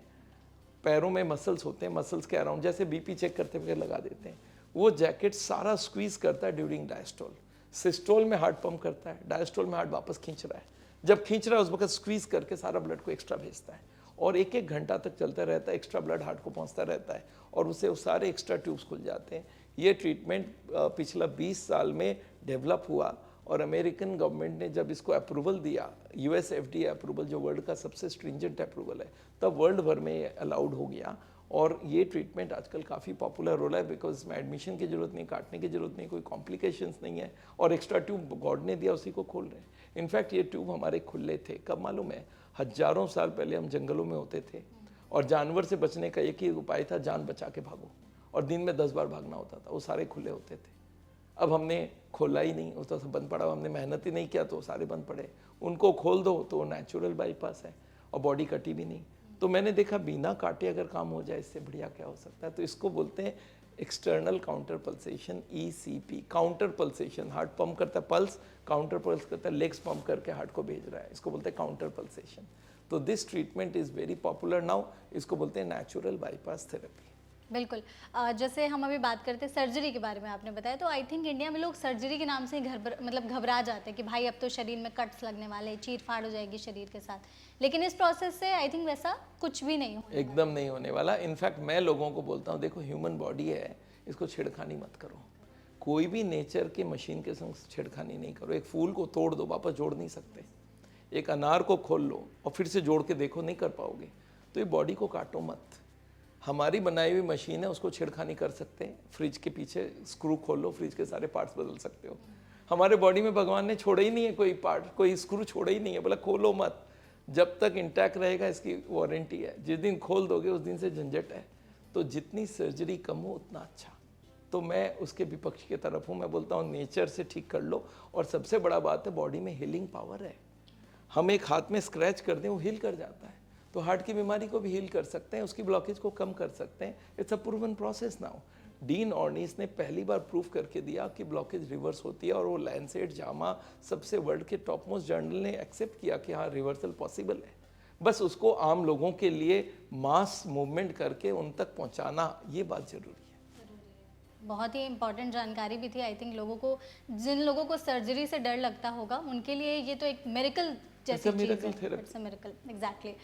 पैरों में मसल्स होते हैं, मसल्स के अराउंड जैसे बीपी चेक करते हुए लगा देते हैं। वो जैकेट सारा स्क्वीज करता है ड्यूरिंग डायस्टोल। सिस्टोल में हार्ट पंप करता है, डायस्टोल में हार्ट वापस खींच रहा है। जब खींच रहा है उस वक्त स्क्वीज करके सारा ब्लड को एक्स्ट्रा भेजता है और 1-1 घंटा तक चलता रहता है। एक्स्ट्रा ब्लड हार्ट को पहुंचता रहता है और उससे वो सारे एक्स्ट्रा ट्यूब्स खुल जाते हैं। ये ट्रीटमेंट पिछला 20 साल में डेवलप हुआ और अमेरिकन गवर्नमेंट ने जब इसको अप्रूवल दिया, यूएस FDA अप्रूवल, जो वर्ल्ड का सबसे स्ट्रिंजेंट अप्रूवल है, तब वर्ल्ड भर में अलाउड हो गया। और ये ट्रीटमेंट आजकल काफ़ी पॉपुलर हो रहा है बिकॉज इसमें एडमिशन की जरूरत नहीं, काटने की जरूरत नहीं, कोई कॉम्प्लिकेशंस नहीं है और एक्स्ट्रा ट्यूब गॉड ने दिया, उसी को खोल रहे हैं। इनफैक्ट ये ट्यूब हमारे खुले थे, कब मालूम है? हजारों साल पहले हम जंगलों में होते थे और जानवर से बचने का एक ही उपाय था, जान बचा के भागो, और दिन में 10 बार भागना होता था। वो सारे खुले होते थे। अब हमने खोला ही नहीं, वो तो सब बंद पड़ा। हमने मेहनत ही नहीं किया तो सारे बंद पड़े। उनको खोल दो तो नेचुरल बाईपास है और बॉडी कटी भी नहीं। तो मैंने देखा बिना काटे अगर काम हो जाए, इससे बढ़िया क्या हो सकता है? तो इसको बोलते हैं external counter pulsation, ECP। Counter pulsation, heart pump करता है पल्स, काउंटर पल्स करता है, लेग्स पंप करके हार्ट को भेज रहा है, इसको बोलते हैं काउंटर पल्सेशन। तो this treatment is very popular now. इसको बोलते हैं नेचुरल बाईपास थेरेपी। बिल्कुल। जैसे हम अभी बात करते हैं सर्जरी के बारे में, आपने बताया, तो आई थिंक इंडिया में लोग सर्जरी के नाम से ही घबरा जाते हैं कि भाई अब तो शरीर में कट्स लगने वाले, चीर फाड़ हो जाएगी शरीर के साथ। लेकिन इस प्रोसेस से आई थिंक वैसा कुछ भी नहीं होने एकदम नहीं होने वाला। इनफैक्ट मैं लोगों को बोलता हूँ, देखो ह्यूमन बॉडी है, इसको छेड़खानी मत करो। कोई भी नेचर के मशीन के संग छेड़खानी नहीं करो। एक फूल को तोड़ दो, वापस जोड़ नहीं सकते। एक अनार को खोल लो और फिर से जोड़ के देखो, नहीं कर पाओगे। तो ये बॉडी को काटो मत। हमारी बनाई हुई मशीन है, उसको छेड़खानी कर सकते हैं। फ्रिज के पीछे स्क्रू खोल लो, फ्रिज के सारे पार्ट्स बदल सकते हो। हमारे बॉडी में भगवान ने छोड़ा ही नहीं है कोई पार्ट, कोई स्क्रू छोड़ा ही नहीं है। बोला खोलो मत, जब तक इंटैक्ट रहेगा इसकी वारंटी है। जिस दिन खोल दोगे उस दिन से झंझट है। तो जितनी सर्जरी कम हो उतना अच्छा। तो मैं उसके विपक्ष की तरफ हूँ। मैं बोलता हूँ नेचर से ठीक कर लो। और सबसे बड़ा बात है, बॉडी में हीलिंग पावर है। हम एक हाथ में स्क्रैच कर दें, वो हील कर जाता है। तो हार्ट की बीमारी को भी हील कर सकते हैं, उसकी ब्लॉकेज को कम कर सकते हैं। It's a proven process now. Dean Ornish ने पहली बार प्रूव करके दिया कि ब्लॉकेज रिवर्स होती है और वो लैंसेट, जामा, सबसे वर्ल्ड के टॉप मोस्ट जर्नल ने एक्सेप्ट किया कि हाँ रिवर्सल पॉसिबल है। बस उसको आम लोगों के लिए मास मूवमेंट करके उन तक पहुंचाना, ये बात जरूरी है। बहुत ही इंपॉर्टेंट जानकारी भी थी आई थिंक लोगों को, जिन लोगों को सर्जरी से डर लगता होगा उनके लिए ये तो एक मिरेकल जैसी चीज़ है। It's a miracle, exactly.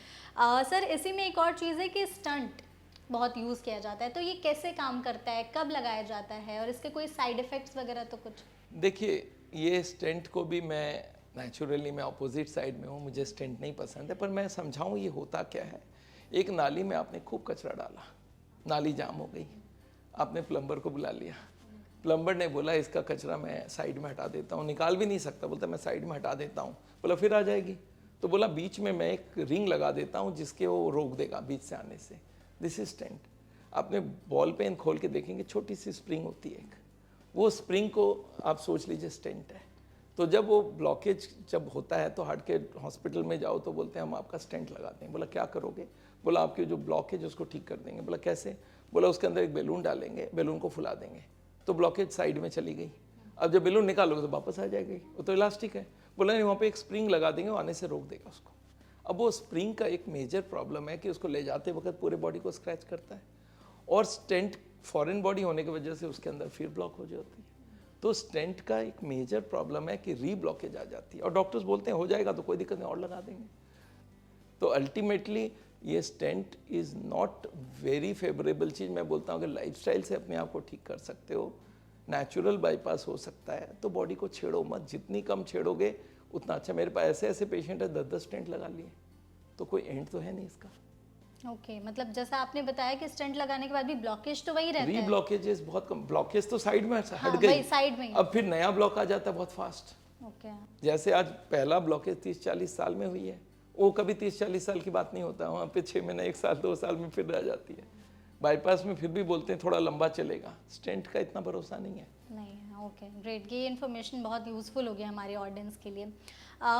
Sir इसी में एक और चीज़ है कि स्टंट बहुत यूज़ किया जाता है, तो ये कैसे काम करता है, कब लगाया जाता है और इसके कोई साइड इफ़ेक्ट्स वगैरह तो कुछ? देखिए ये स्टेंट को भी मैं अपोजिट साइड में हूँ, मुझे स्टेंट नहीं पसंद है, पर मैं समझाऊँ ये होता क्या है। एक नाली में आपने खूब कचरा डाला, नाली जाम हो गई, आपने प्लम्बर को बुला लिया, प्लम्बर ने बोला इसका कचरा मैं साइड में हटा देता हूँ, निकाल भी नहीं सकता, बोलता मैं साइड में हटा देता हूँ, बोला फिर आ जाएगी, तो बोला बीच में मैं एक रिंग लगा देता हूँ जिसके वो रोक देगा बीच से आने से। This is stent. आपने बॉल पेन खोल के देखेंगे छोटी सी स्प्रिंग होती है एक, वो स्प्रिंग को आप सोच लीजिए स्टेंट है। तो जब वो ब्लॉकेज जब होता है तो हार्ट के हॉस्पिटल में जाओ तो बोलते हैं हम आपका स्टेंट लगाते हैं। बोला क्या करोगे? बोला आपके जो ब्लॉकेज उसको ठीक कर देंगे। बोला कैसे? बोला उसके अंदर एक बैलून डालेंगे, बैलून को फुला देंगे तो ब्लॉकेज साइड में चली गई। अब जब बैलून निकालोगे तो वापस आ जाएगी, वो तो इलास्टिक है। बोला नहीं, वहाँ पे एक स्प्रिंग लगा देंगे, वो आने से रोक देगा उसको। अब वो स्प्रिंग का एक मेजर प्रॉब्लम है कि उसको ले जाते वक्त पूरे बॉडी को स्क्रैच करता है, और स्टेंट फॉरेन बॉडी होने की वजह से उसके अंदर फिर ब्लॉक हो जाती है। तो स्टेंट का एक मेजर प्रॉब्लम है कि री ब्लॉकेज आ जाती है, और डॉक्टर्स बोलते हैं हो जाएगा तो कोई दिक्कत नहीं और लगा देंगे। तो अल्टीमेटली ये stent is not very favourable चीज़। मैं बोलता हूँ कि लाइफस्टाइल से अपने आप को ठीक कर सकते हो, नेचुरल बाईपास हो सकता है, तो बॉडी को छेड़ो मत, जितनी कम छेड़ोगे उतना अच्छा। मेरे पास ऐसे ऐसे पेशेंट है 10-10 स्टेंट लगा लिए, तो कोई एंड तो है नहीं इसका। ओके मतलब जैसा आपने बताया कि स्टेंट लगाने के बाद भी ब्लॉकेज तो वही रहता है। री ब्लॉकेजेस बहुत कम, ब्लॉकेज तो साइड में हट हाँ, गई, वही साइड में ही। अब फिर नया ब्लॉक आ जाता है बहुत फास्ट। ओके जैसे आज पहला ब्लॉकेज 30-40 साल में हुई है, वो कभी 30-40 साल की बात नहीं होता, वहाँ पे 6 महीने 1 साल 2 साल में फिर रह जाती है। बाईपास में फिर भी बोलते हैं थोड़ा लंबा चलेगा, स्टेंट का इतना भरोसा नहीं है। नहीं है। ओके ग्रेट, ये इन्फॉर्मेशन बहुत यूज़फुल होगी हमारे ऑडियंस के लिए।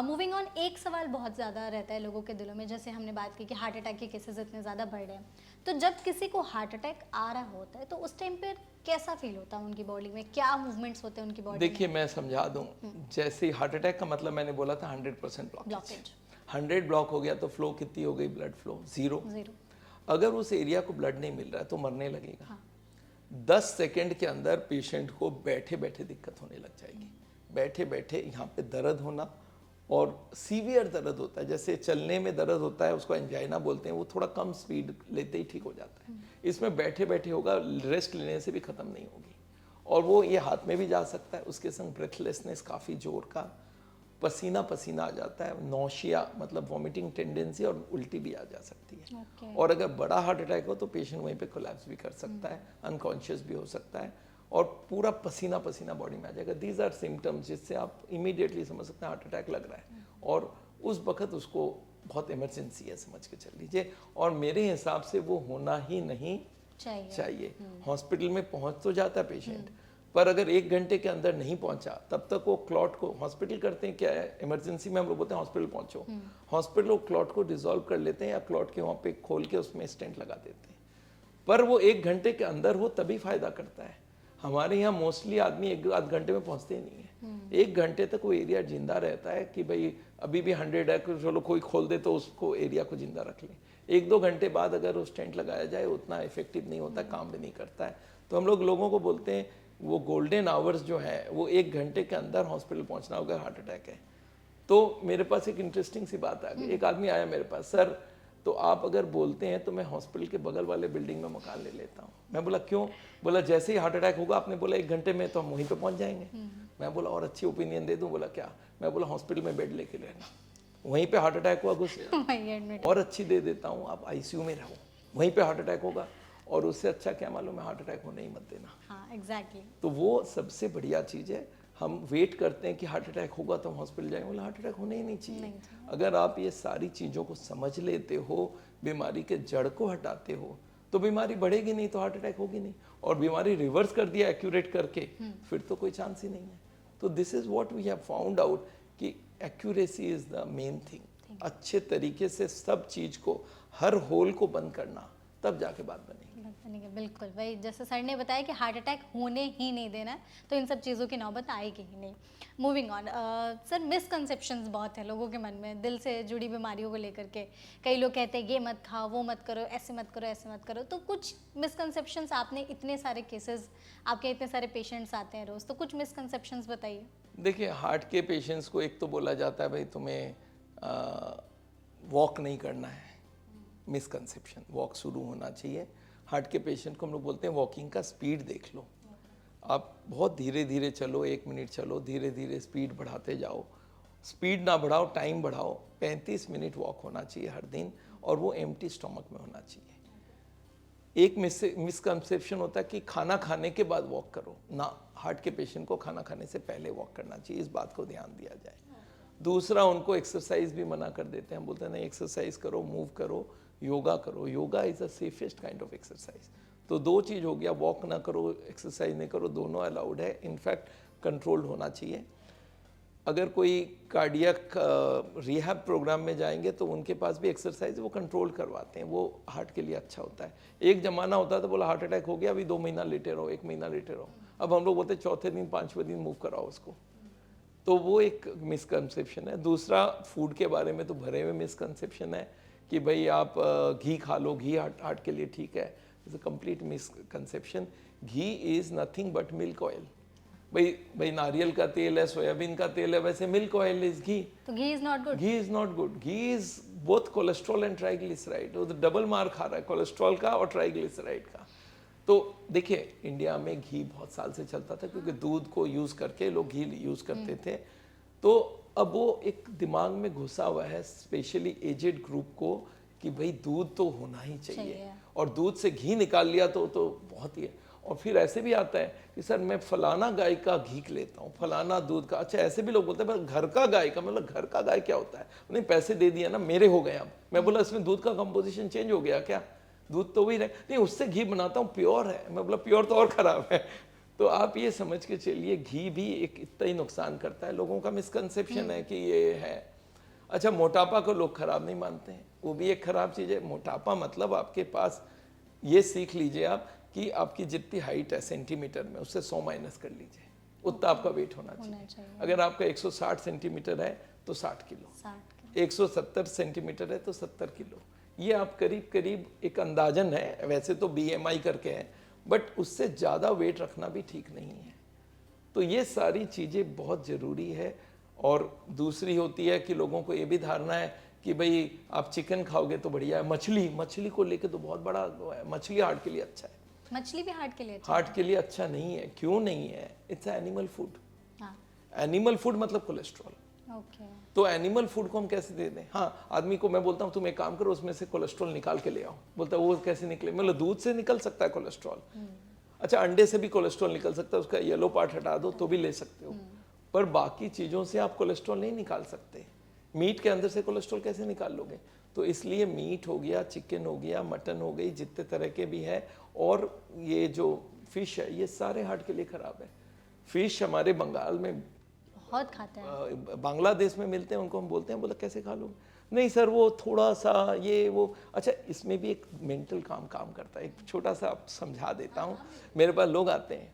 मूविंग ऑन, एक सवाल बहुत ज़्यादा रहता है लोगों के दिलों में, जैसे हमने बात की कि हार्ट अटैक के केसेस इतने ज़्यादा बढ़ रहे हैं, तो जब किसी को हार्ट अटैक आ रहा होता है तो उस टाइम पर कैसा फील होता है उनकी बॉडी में, क्या मूवमेंट्स होते हैं उनकी बॉडी में? देखिए मैं समझा दूं, जैसे हार्ट अटैक का मतलब मैंने बोला था 100% ब्लॉकेज। 100 ब्लॉक हो गया तो फ्लो कितनी हो गई? Blood flow zero. अगर उस एरिया को ब्लड नहीं मिल रहा है तो मरने लगेगा। हाँ। 10 सेकंड के अंदर पेशेंट को बैठे बैठे दिक्कत होने लग जाएगी, बैठे बैठे यहाँ पे दर्द होना, और सीवियर दर्द होता है, जैसे चलने में दर्द होता है उसको एंजाइना बोलते हैं, वो थोड़ा कम स्पीड लेते ही ठीक हो जाता है। इसमें बैठे बैठे होगा, रेस्ट लेने से भी ख़त्म नहीं होगी, और वो ये हाथ में भी जा सकता है। उसके संग ब्रेथलेसनेस, काफ़ी जोर का पसीना पसीना आ जाता है, नौशिया मतलब वॉमिटिंग टेंडेंसी, और उल्टी भी आ जा सकती है। और अगर बड़ा हार्ट अटैक हो तो पेशेंट वहीं पे कोलैप्स भी कर सकता है, अनकॉन्शियस भी हो सकता है, और पूरा पसीना पसीना बॉडी में आ जाएगा। दीज आर सिम्टम्स जिससे आप इमीडिएटली समझ सकते हैं हार्ट अटैक लग रहा है, और उस वक्त उसको बहुत इमरजेंसी है समझ के चल लीजिए। और मेरे हिसाब से वो होना ही नहीं चाहिए। हॉस्पिटल में पहुंच तो जाता है पेशेंट, पर अगर 1 घंटे के अंदर नहीं पहुंचा तब तक वो क्लॉट को, हॉस्पिटल करते हैं क्या है, इमरजेंसी में हम लोग बोलते हैं हॉस्पिटल पहुंचो, हॉस्पिटल वो क्लॉट को डिसॉल्व कर लेते हैं या क्लॉट के वहाँ पे खोल के उसमें स्टेंट लगा देते हैं, पर वो 1 घंटे के अंदर हो तभी फायदा करता है। हमारे यहाँ मोस्टली आदमी 1-2 घंटे में पहुँचते ही नहीं है। 1 घंटे तक वो एरिया जिंदा रहता है कि भाई अभी भी 100 है, चलो कोई खोल दे तो उसको एरिया को जिंदा रख ले। 1-2 घंटे बाद अगर वो स्टेंट लगाया जाए उतना इफेक्टिव नहीं होता, काम भी नहीं करता है। तो हम लोग लोगों को बोलते हैं वो गोल्डन आवर्स जो है वो 1 घंटे के अंदर हॉस्पिटल पहुंचना होगा, हार्ट अटैक है। तो मेरे पास एक इंटरेस्टिंग सी बात आ गई, एक आदमी आया मेरे पास, सर तो आप अगर बोलते हैं तो मैं हॉस्पिटल के बगल वाले बिल्डिंग में मकान ले लेता हूँ। मैं बोला क्यों? बोला जैसे ही हार्ट अटैक होगा, आपने बोला 1 घंटे में, तो हम वहीं पे पहुंच जाएंगे। मैं बोला और अच्छी ओपिनियन दे दूँ? बोला क्या? मैं बोला हॉस्पिटल में बेड लेके लेना, वहीं पे हार्ट अटैक हुआ घुस, और अच्छी दे देता हूँ, आप आईसीयू में रहो, वहीं पे हार्ट अटैक होगा, और उससे अच्छा क्या मालूम है, हार्ट अटैक होने ही मत देना। हाँ एग्जैक्टली। तो वो सबसे बढ़िया चीज़ है। हम वेट करते हैं कि हार्ट अटैक होगा तो हम हॉस्पिटल जाएंगे, बोला हार्ट अटैक होने ही नहीं चाहिए। अगर आप ये सारी चीज़ों को समझ लेते हो, बीमारी के जड़ को हटाते हो, तो बीमारी बढ़ेगी नहीं, तो हार्ट अटैक होगी नहीं, और बीमारी रिवर्स कर दिया एक्यूरेट करके, फिर तो कोई चांस ही नहीं है। तो this is what we have found out कि accuracy is the main thing. अच्छे तरीके से सब चीज़ को, हर होल को बंद करना, तब जाके बात बनेगी। बिल्कुल वही, जैसे सर ने बताया कि हार्ट अटैक होने ही नहीं देना है, तो इन सब चीज़ों की नौबत आएगी ही नहीं। मूविंग ऑन, सर मिसकंसेप्शंस बहुत है लोगों के मन में दिल से जुड़ी बीमारियों को लेकर के। कई लोग कहते हैं ये मत खाओ, वो मत करो, ऐसे मत करो, ऐसे मत करो। तो कुछ मिसकंसेप्शंस, आपने इतने सारे केसेस, आपके इतने सारे पेशेंट्स आते हैं रोज़, तो कुछ मिसकंसेप्शंस बताइए। देखिए, हार्ट के पेशेंट्स को एक तो बोला जाता है भाई तुम्हें वॉक नहीं करना है, मिसकंसेप्शन, वॉक शुरू होना चाहिए। हार्ट के पेशेंट को हम लोग बोलते हैं वॉकिंग का स्पीड देख लो, आप बहुत धीरे धीरे चलो, 1 मिनट चलो, धीरे धीरे स्पीड बढ़ाते जाओ, स्पीड ना बढ़ाओ, टाइम बढ़ाओ। 35 मिनट वॉक होना चाहिए हर दिन, और वो एम्प्टी स्टमक में होना चाहिए। एक मिसकंसेप्शन होता है कि खाना खाने के बाद वॉक करो ना, हार्ट के पेशेंट को खाना खाने से पहले वॉक करना चाहिए, इस बात को ध्यान दिया जाए। दूसरा, उनको एक्सरसाइज भी मना कर देते हैं, हम बोलते हैं नहीं एक्सरसाइज करो, मूव करो, योगा करो। Yoga is a safest kind of exercise. तो 2 चीज़ हो गया, वॉक ना करो, एक्सरसाइज नहीं करो, दोनों अलाउड है, इनफैक्ट कंट्रोल्ड होना चाहिए। अगर कोई कार्डियक रिहैब प्रोग्राम में जाएंगे तो उनके पास भी एक्सरसाइज वो कंट्रोल करवाते हैं, वो हार्ट के लिए अच्छा होता है। एक ज़माना होता था बोला हार्ट अटैक हो गया, अभी 2 महीना लेटे रहो, 1 महीना लेटे रहो। अब हम लोग बोलते हैं चौथे दिन 5वें दिन मूव कराओ उसको। तो वो एक मिसकंसेप्शन है। दूसरा, फूड के बारे में तो भरे हुए मिसकंसेप्शन है कि भाई आप घी खा लो, घी हार्ट के लिए ठीक है। It's a complete misconception. Ghee is nothing but milk oil. भाई नारियल का तेल है, सोयाबीन का तेल है, वैसे मिल्क ऑयल इज घी। तो ghee is not good? Ghee is not good. Ghee is both cholesterol and triglyceride. वो डबल मार खा रहा है, कोलेस्ट्रॉल का और ट्राइग्लिसराइड का। तो देखिए, इंडिया में घी बहुत साल से चलता था क्योंकि दूध को यूज़ करके लोग घी यूज़ करते थे। तो अब वो एक दिमाग में घुसा हुआ है, स्पेशली एजेड ग्रुप को, कि भाई दूध तो होना ही चाहिए, और दूध से घी निकाल लिया तो बहुत ही है। और फिर ऐसे भी आता है कि सर मैं फलाना गाय का घी लेता हूँ, फलाना दूध का। अच्छा, ऐसे भी लोग बोलते हैं घर का गाय का, मतलब घर का गाय क्या होता है? उन्हें पैसे दे दिया ना, मेरे हो गए। अब मैं बोला इसमें दूध का कंपोजिशन चेंज हो गया क्या? दूध तो वही रहे, नहीं उससे घी बनाता हूँ, प्योर है। मैं बोला प्योर तो और ख़राब है। तो आप ये समझ के चलिए, घी भी एक इतना ही नुकसान करता है। लोगों का मिसकंसेप्शन है कि ये है। अच्छा, मोटापा को लोग खराब नहीं मानते हैं, वो भी एक खराब चीज़ है। मोटापा मतलब आपके पास, ये सीख लीजिए आप कि आपकी जितनी हाइट है सेंटीमीटर में, उससे 100 माइनस कर लीजिए, उतना आपका वेट होना चाहिए। अगर आपका 160 सेंटीमीटर है तो 60 किलो, 170 सेंटीमीटर है तो 70 किलो। ये आप करीब करीब एक अंदाजन है, वैसे तो BMI करके है, बट उससे ज़्यादा वेट रखना भी ठीक नहीं है। तो ये सारी चीज़ें बहुत ज़रूरी है। और दूसरी होती है कि लोगों को ये भी धारणा है कि भाई आप चिकन खाओगे तो बढ़िया है। मछली को लेके तो बहुत बड़ा है, मछली हार्ट के लिए अच्छा है। मछली भी हार्ट के लिए अच्छा? हार्ट के लिए अच्छा नहीं है। क्यों नहीं है? It's animal food. Animal food मतलब कोलेस्ट्रॉल। तो एनिमल फूड को हम कैसे दे दें? हाँ, आदमी को मैं बोलता हूँ तुम एक काम करो, उसमें से कोलेस्ट्रॉल निकाल के ले आओ। बोलता है वो कैसे निकले? मतलब दूध से निकल सकता है कोलेस्ट्रॉल। अच्छा, अंडे से भी कोलेस्ट्रॉल निकल सकता है, उसका येलो पार्ट हटा दो तो भी ले सकते हो, पर बाकी चीज़ों से आप कोलेस्ट्रॉल नहीं निकाल सकते। मीट के अंदर से कोलेस्ट्रॉल कैसे निकाल लोगे? तो इसलिए मीट हो गया, चिकन हो गया, मटन हो गई, जितने तरह के भी है, और ये जो फिश है, ये सारे हार्ट के लिए खराब है। फिश हमारे बंगाल में बहुत खाते हैं, बांग्लादेश में मिलते हैं, उनको हम बोलते हैं, बोला कैसे खा लो? नहीं सर वो थोड़ा सा ये वो। अच्छा, इसमें भी एक मेंटल काम करता है। एक छोटा सा आप समझा देता हूँ। मेरे पास लोग आते हैं,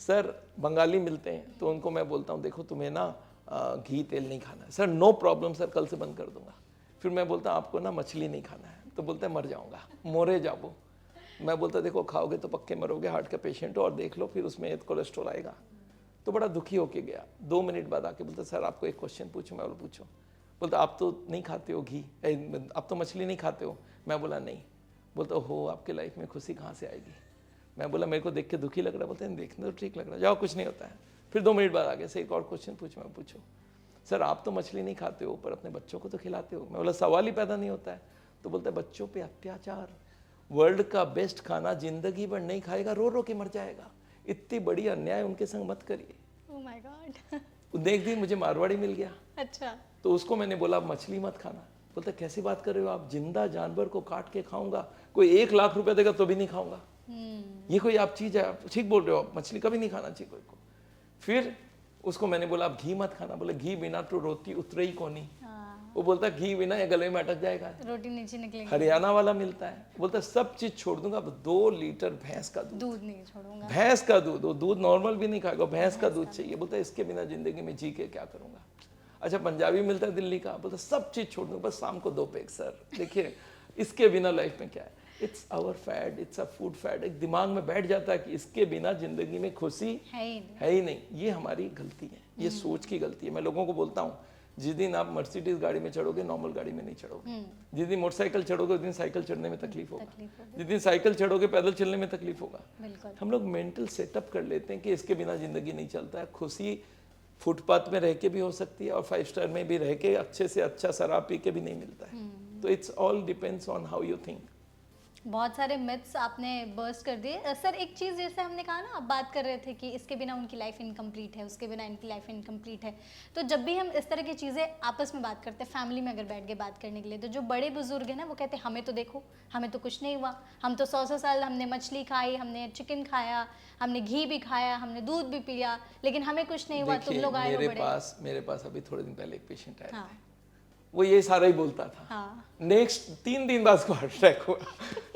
सर बंगाली मिलते हैं, तो उनको मैं बोलता हूँ देखो तुम्हें ना घी तेल नहीं खाना है। सर नो प्रॉब्लम सर, कल से बंद कर दूंगा। फिर मैं बोलता आपको ना मछली नहीं खाना है, तो बोलते हैं मर जाऊँगा, मोरे जाओ। मैं बोलता देखो खाओगे तो पक्के मरोगे, हार्ट का पेशेंट हो, और देख लो फिर उसमें कोलेस्ट्रॉल आएगा। तो बड़ा दुखी होके गया। 2 मिनट बाद आके बोलता सर आपको एक क्वेश्चन पूछूं? मैं बोला पूछो। बोलता आप तो नहीं खाते हो घी, आप तो मछली नहीं खाते हो। मैं बोला नहीं। बोलता हो आपके लाइफ में खुशी कहाँ से आएगी? मैं बोला मेरे को देख के दुखी लग रहा है। बोलते हैं देखने तो ठीक लग रहा है, जाओ कुछ नहीं होता है। फिर 2 मिनट बाद आगे से एक और क्वेश्चन पूछो। मैं पूछो सर आप तो मछली नहीं खाते हो पर अपने बच्चों को तो खिलाते हो। मैं बोला सवाल ही पैदा नहीं होता है। तो बोलता है बच्चों पे अत्याचार, वर्ल्ड का बेस्ट खाना जिंदगी भर नहीं खाएगा, रो रो के मर जाएगा। इतनी बड़ी अन्याय उनके संग मत करिए। Oh my God. एक दिन मुझे मारवाड़ी मिल गया। अच्छा। तो उसको मैंने बोला मछली मत खाना। बोलता कैसी बात कर रहे हो आप, जिंदा जानवर को काट के खाऊंगा, कोई 1 लाख रुपए देगा तो भी नहीं खाऊंगा। ये कोई आप चीज है? आप ठीक बोल रहे हो, आप मछली कभी नहीं खाना चाहिए कोई को। फिर उसको मैंने बोला आप घी मत खाना। बोले घी बिना तो रोटी उतरे ही कोनी। वो बोलता है घी बिना ये गले में अटक जाएगा। रोटी नीचे निकलेगी। हरियाणा वाला मिलता है, बोलता है सब चीज छोड़ दूंगा, अब 2 लीटर भैंस का दूध। दूध नहीं छोड़ूंगा। भैंस का दूध, वो दूध नॉर्मल भी नहीं खाएगा, भैंस का दूध चाहिए। बोलता है इसके बिना जिंदगी में जी के क्या करूंगा। अच्छा पंजाबी मिलता है दिल्ली का, बोलता है सब चीज छोड़ दूंगा, बस शाम को 2 पैक सर। देखिए इसके बिना लाइफ में क्या है, it's our fat, it's a food fat. एक दिमाग में बैठ जाता है कि इसके बिना जिंदगी में खुशी है ही नहीं। ये हमारी गलती है, ये सोच की गलती है। मैं लोगों को बोलता हूँ जिस दिन आप मर्सिडीज गाड़ी में चढ़ोगे नॉर्मल गाड़ी में नहीं चढ़ोगे। जिस दिन मोटरसाइकिल चढ़ोगे उस दिन साइकिल चढ़ने में तकलीफ होगा। जिस दिन साइकिल चढ़ोगे पैदल चलने में तकलीफ होगा। हम लोग मेंटल सेटअप कर लेते हैं कि इसके बिना जिंदगी नहीं चलता है। खुशी फुटपाथ में रह के भी हो सकती है और 5 स्टार में भी रह के अच्छे से अच्छा शराब पी के भी नहीं मिलता है। तो it's all depends on how you think. बहुत सारे मिथ्स आपने बर्स्ट कर दिए सर। एक चीज़ जैसे हमने कहा ना, आप बात कर रहे थे कि इसके बिना उनकी लाइफ इनकम्प्लीट है, उसके बिना इनकी लाइफ इनकम्प्लीट है। तो जब भी हम इस तरह की चीज़ें आपस में बात करते हैं, फैमिली में अगर बैठ के बात करने के लिए, तो जो बड़े बुजुर्ग हैं ना वो कहते हैं हमें तो देखो, हमें तो कुछ नहीं हुआ, हम तो 100 साल हमने मछली खाई, हमने चिकन खाया, हमने घी भी खाया, हमने दूध भी पिया, लेकिन हमें कुछ नहीं हुआ, तुम लोग आए हो बड़े। मेरे पास अभी थोड़े दिन पहले एक पेशेंट आया था, वो ये सारा ही बोलता था। नेक्स्ट 3 दिन बाद उसको हार्ट अटैक हुआ।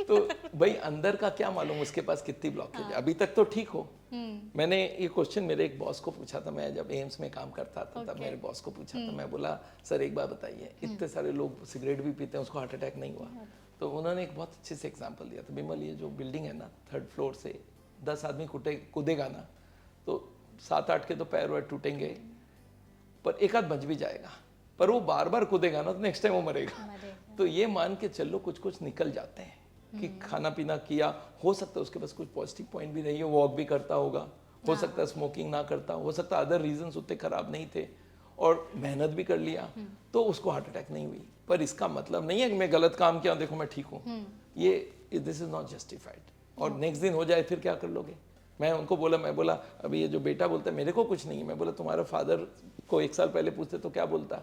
तो भाई अंदर का क्या मालूम उसके पास कितनी ब्लॉकेज है। अभी तक तो ठीक हो। मैंने ये क्वेश्चन मेरे एक बॉस को पूछा था, मैं जब एम्स में काम करता था तब मेरे बॉस को पूछा था। मैं बोला सर एक बात बताइए, इतने सारे लोग सिगरेट भी पीते हैं, उसको हार्ट अटैक नहीं हुआ? तो उन्होंने एक बहुत अच्छे से एग्जाम्पल दिया था। बिमल ये जो बिल्डिंग है ना, 3rd फ्लोर से 10 आदमी कूदेगा ना तो 7-8 के तो पैर वैर टूटेंगे, पर एक आध बच भी जाएगा। पर वो बार बार कूदेगा ना तो नेक्स्ट टाइम वो मरेगा। तो ये मान के चलो कुछ कुछ निकल जाते हैं कि खाना पीना किया, हो सकता है उसके पास कुछ पॉजिटिव पॉइंट भी रही हो, वॉक भी करता होगा, हो सकता है स्मोकिंग ना करता, हो सकता है अदर रीजंस उतने खराब नहीं थे और मेहनत भी कर लिया तो उसको हार्ट अटैक नहीं हुई। पर इसका मतलब नहीं है कि मैं गलत काम किया, देखो मैं ठीक हूँ। ये दिस इज नॉट जस्टिफाइड। और नेक्स्ट दिन हो जाए फिर क्या कर लोगे? मैं उनको बोला, मैं बोला अभी ये जो बेटा बोलता है मेरे को कुछ नहीं है, मैं बोला तुम्हारा फादर को 1 साल पहले पूछते तो क्या बोलता?